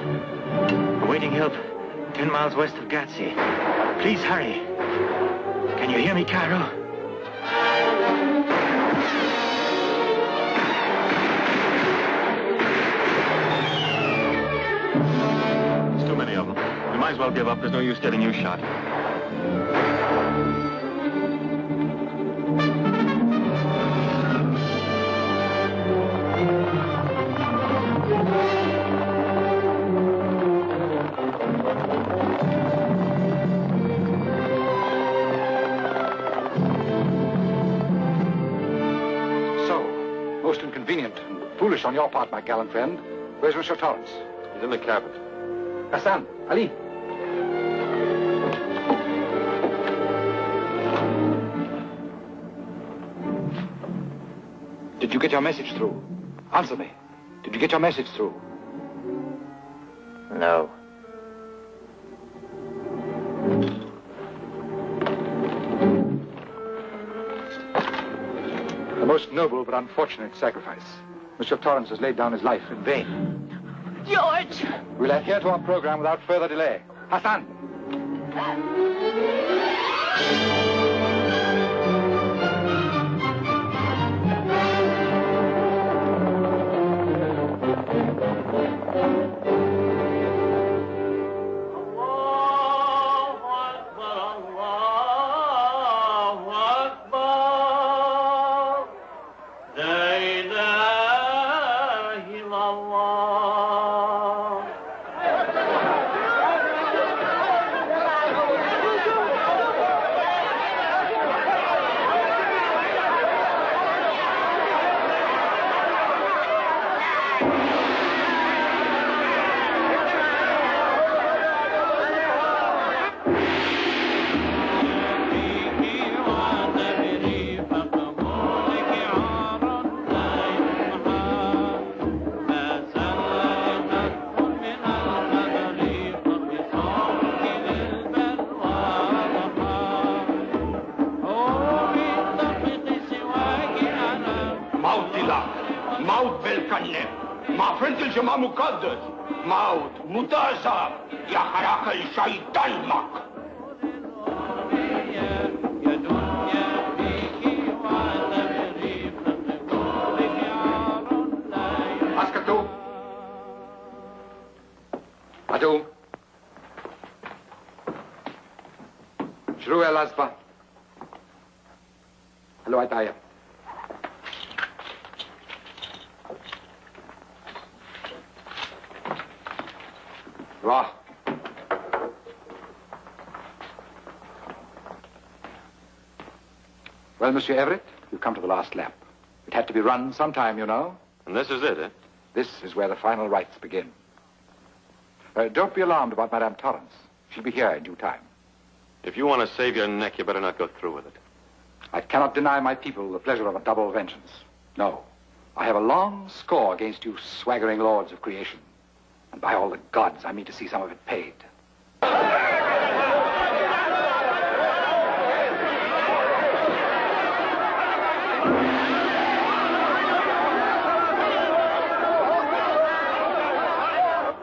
Speaker 4: Awaiting help 10 miles west of Gazi. Please hurry. Can you hear me, Cairo?
Speaker 1: There's too many of them. We might as well give up. There's no use getting you shot.
Speaker 7: Most inconvenient and foolish on your part, my gallant friend. Where's Monsieur Torrance?
Speaker 1: He's in the cabin.
Speaker 7: Hassan, Ali. Did you get your message through? Answer me. Did you get your message through?
Speaker 3: No.
Speaker 7: A most noble but unfortunate sacrifice. Monsieur Torrance has laid down his life in vain.
Speaker 2: George!
Speaker 7: We'll adhere to our program without further delay. Hassan!
Speaker 6: موت بالكنة ما فرنتلش ما مقدس موت متاسف يا حراق الشيطان مك
Speaker 7: اسكتوا عدو شروع الأزبة هلو عدايا Raw. Well, Monsieur Everett, you've come to the last lap. It had to be run sometime, you know.
Speaker 1: And this is it, eh?
Speaker 7: This is where the final rites begin. Don't be alarmed about Madame Torrance. She'll be here in due time.
Speaker 1: If you want to save your neck, you better not go through with it.
Speaker 7: I cannot deny my people the pleasure of a double vengeance. No. I have a long score against you swaggering lords of creation. And by all the gods, I mean to see some of it paid. They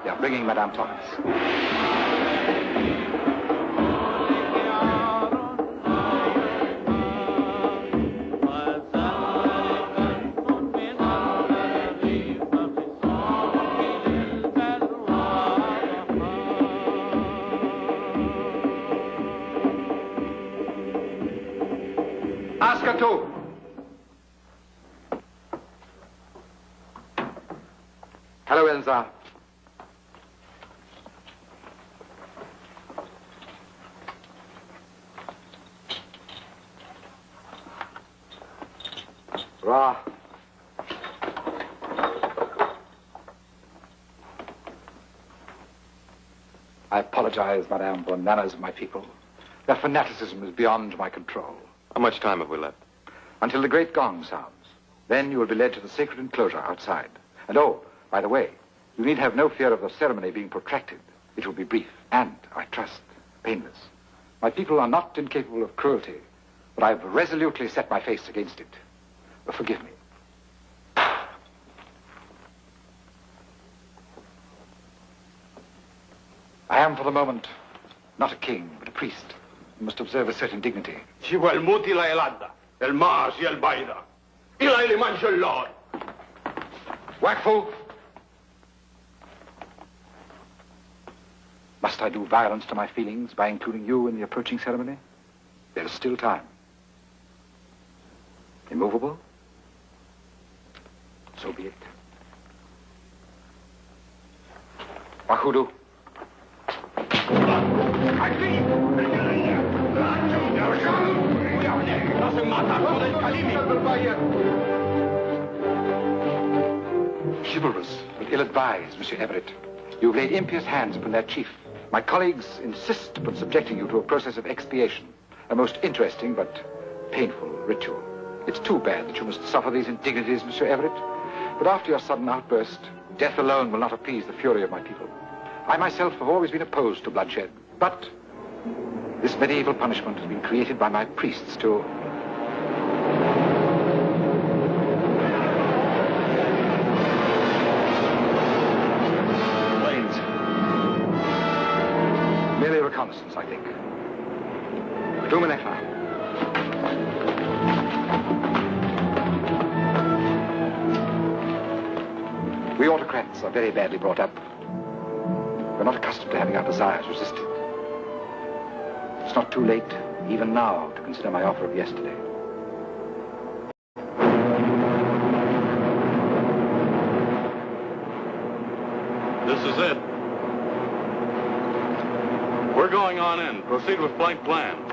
Speaker 7: are bringing Madame Torrance. Ascatu! Hello, Enza. Ra. I apologize, madame, for the manners of my people. Their fanaticism is beyond my control.
Speaker 1: How much time have we left?
Speaker 7: Until the great gong sounds. Then you will be led to the sacred enclosure outside. And oh, by the way, you need have no fear of the ceremony being protracted. It will be brief and, I trust, painless. My people are not incapable of cruelty, but I've resolutely set my face against it. Forgive me. I am, for the moment, not a king, but a priest. You must observe a certain dignity.
Speaker 6: Si quel muti la elada, el mas y el baida. Ila ili mancha el lord.
Speaker 7: Wakfu! Must I do violence to my feelings by including you in the approaching ceremony? There is still time. Immovable? So be it. Wahudu. Chivalrous, but ill-advised, Monsieur Everett. You've laid impious hands upon their chief. My colleagues insist upon subjecting you to a process of expiation, a most interesting but painful ritual. It's too bad that you must suffer these indignities, Monsieur Everett. But after your sudden outburst, death alone will not appease the fury of my people. I myself have always been opposed to bloodshed, but this medieval punishment has been created by my priests to...
Speaker 1: Planes.
Speaker 7: Merely reconnaissance, I think. Dominefa. We autocrats are very badly brought up. We're not accustomed to having our desires resisted. It's not too late, even now, to consider my offer of yesterday.
Speaker 1: This is it. We're going on in. Proceed with flight plan.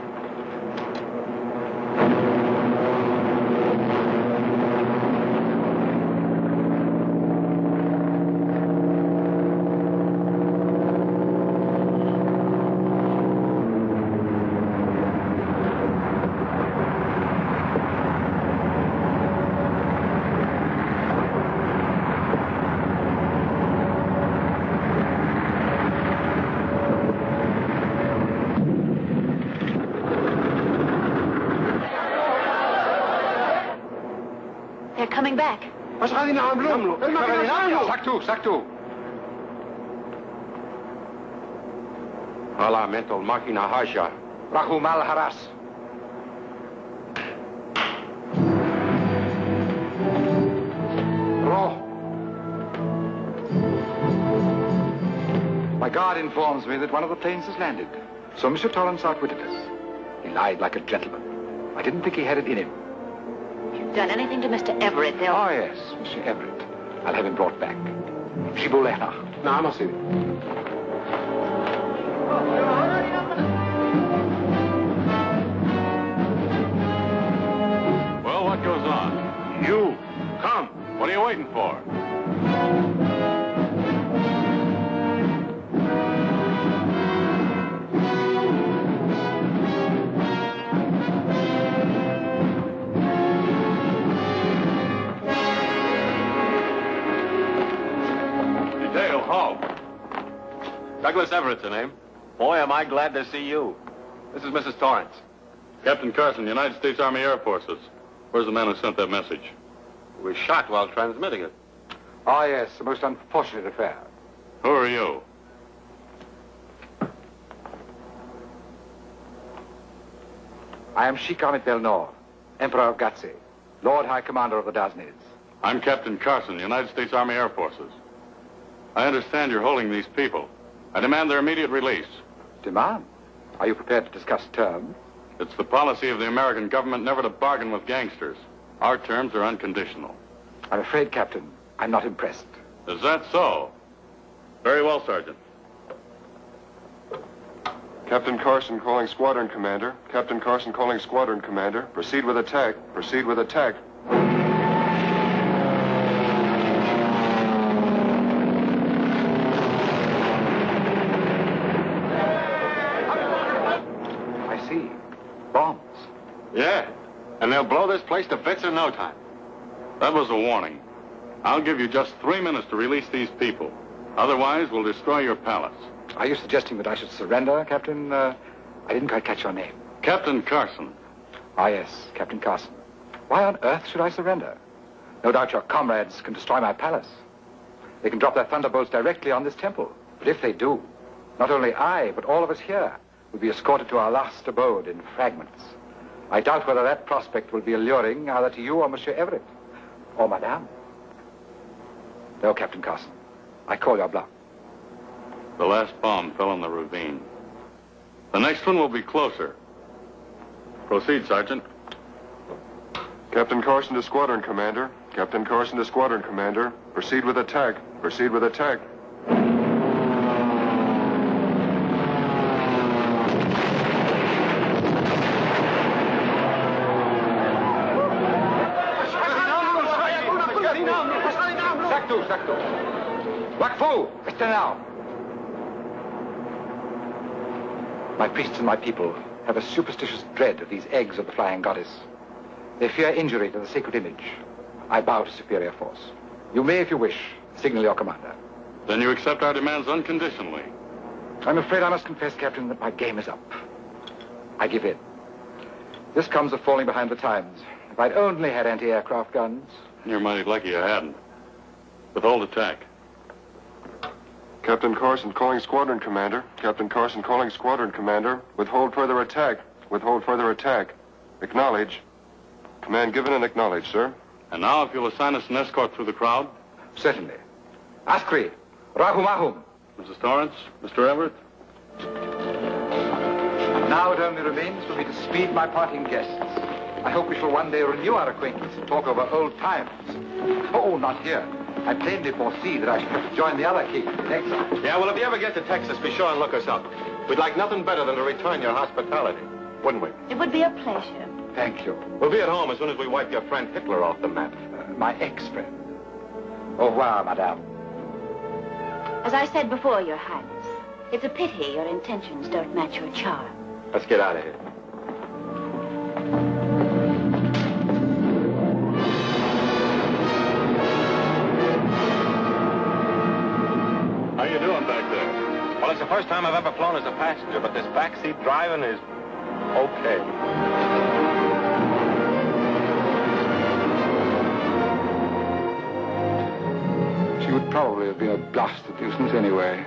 Speaker 2: Coming back.
Speaker 7: Saktu.
Speaker 6: Ala mental machina haja.
Speaker 7: Rahu mal haras. Roh. My guard informs me that one of the planes has landed. So Monsieur Torrance outwitted us. He lied like a gentleman. I didn't think he had it in him.
Speaker 2: If you've done anything to Mr. Everett, they'll...
Speaker 7: Oh, yes, Monsieur Everett. I'll have him brought back. Shibulena.
Speaker 6: نعم سيدي.
Speaker 1: Well, what goes on? You, come. What are you waiting for? Douglas Everett's the name. Boy, am I glad to see you. This is Mrs. Torrance. Captain Carson, United States Army Air Forces. Where's the man who sent that message? He was shot while transmitting it.
Speaker 7: Oh, yes, a most unfortunate affair.
Speaker 1: Who are you?
Speaker 7: I am Sheik Ahmed Belnor, Emperor of Gatse, Lord High Commander of the Daznez.
Speaker 1: I'm Captain Carson, United States Army Air Forces. I understand you're holding these people. I demand their immediate release.
Speaker 7: Demand? Are you prepared to discuss terms?
Speaker 1: It's the policy of the American government never to bargain with gangsters. Our terms are unconditional.
Speaker 7: I'm afraid, Captain, I'm not impressed.
Speaker 1: Is that so? Very well, Sergeant.
Speaker 10: Captain Carson calling squadron commander. Captain Carson calling squadron commander. Proceed with attack. Proceed with attack.
Speaker 1: And they'll blow this place to bits in no time. That was a warning. I'll give you just 3 minutes to release these people. Otherwise, we'll destroy your palace.
Speaker 7: Are you suggesting that I should surrender, Captain? I didn't quite catch your name.
Speaker 1: Captain Carson.
Speaker 7: Ah, yes, Captain Carson. Why on earth should I surrender? No doubt your comrades can destroy my palace. They can drop their thunderbolts directly on this temple. But if they do, not only I, but all of us here will be escorted to our last abode in fragments. I doubt whether that prospect will be alluring either to you or Monsieur Everett. Or Madame. No, Captain Carson. I call your bluff.
Speaker 1: The last bomb fell in the ravine. The next one will be closer. Proceed, Sergeant.
Speaker 10: Captain Carson to Squadron Commander. Captain Carson to Squadron Commander. Proceed with attack. Proceed with attack.
Speaker 7: Saktu. Wakfu! Listen now. My priests and my people have a superstitious dread of these eggs of the flying goddess. They fear injury to the sacred image. I bow to superior force. You may, if you wish, signal your commander.
Speaker 1: Then you accept our demands unconditionally.
Speaker 7: I'm afraid I must confess, Captain, that my game is up. I give in. This comes of falling behind the times. If I'd only had anti-aircraft guns.
Speaker 1: You're mighty lucky you hadn't. Withhold attack.
Speaker 10: Captain Carson calling Squadron Commander. Captain Carson calling Squadron Commander. Withhold further attack. Withhold further attack. Acknowledge. Command given and acknowledged, sir.
Speaker 1: And now, if you'll assign us an escort through the crowd.
Speaker 7: Certainly. Askri, Rahumahum.
Speaker 1: Mrs. Torrance, Mr. Everett.
Speaker 7: Now it only remains for me to speed my parting guests. I hope we shall one day renew our acquaintance and talk over old times. Oh, not here. I plainly foresee that I shall have to join the other kings in exile.
Speaker 1: Yeah, well, if you ever get to Texas, be sure and look us up. We'd like nothing better than to return your hospitality, wouldn't we?
Speaker 2: It would be a pleasure.
Speaker 7: Thank you.
Speaker 1: We'll be at home as soon as we wipe your friend Hitler off the map.
Speaker 7: My ex-friend. Au revoir, madame.
Speaker 2: As I said before, Your Highness, it's a pity your intentions don't match your charm.
Speaker 1: Let's get out of here. How you doing back there? Well, it's the first time I've ever flown as a passenger, but this backseat driving is okay.
Speaker 7: She would probably have been a blasted nuisance anyway.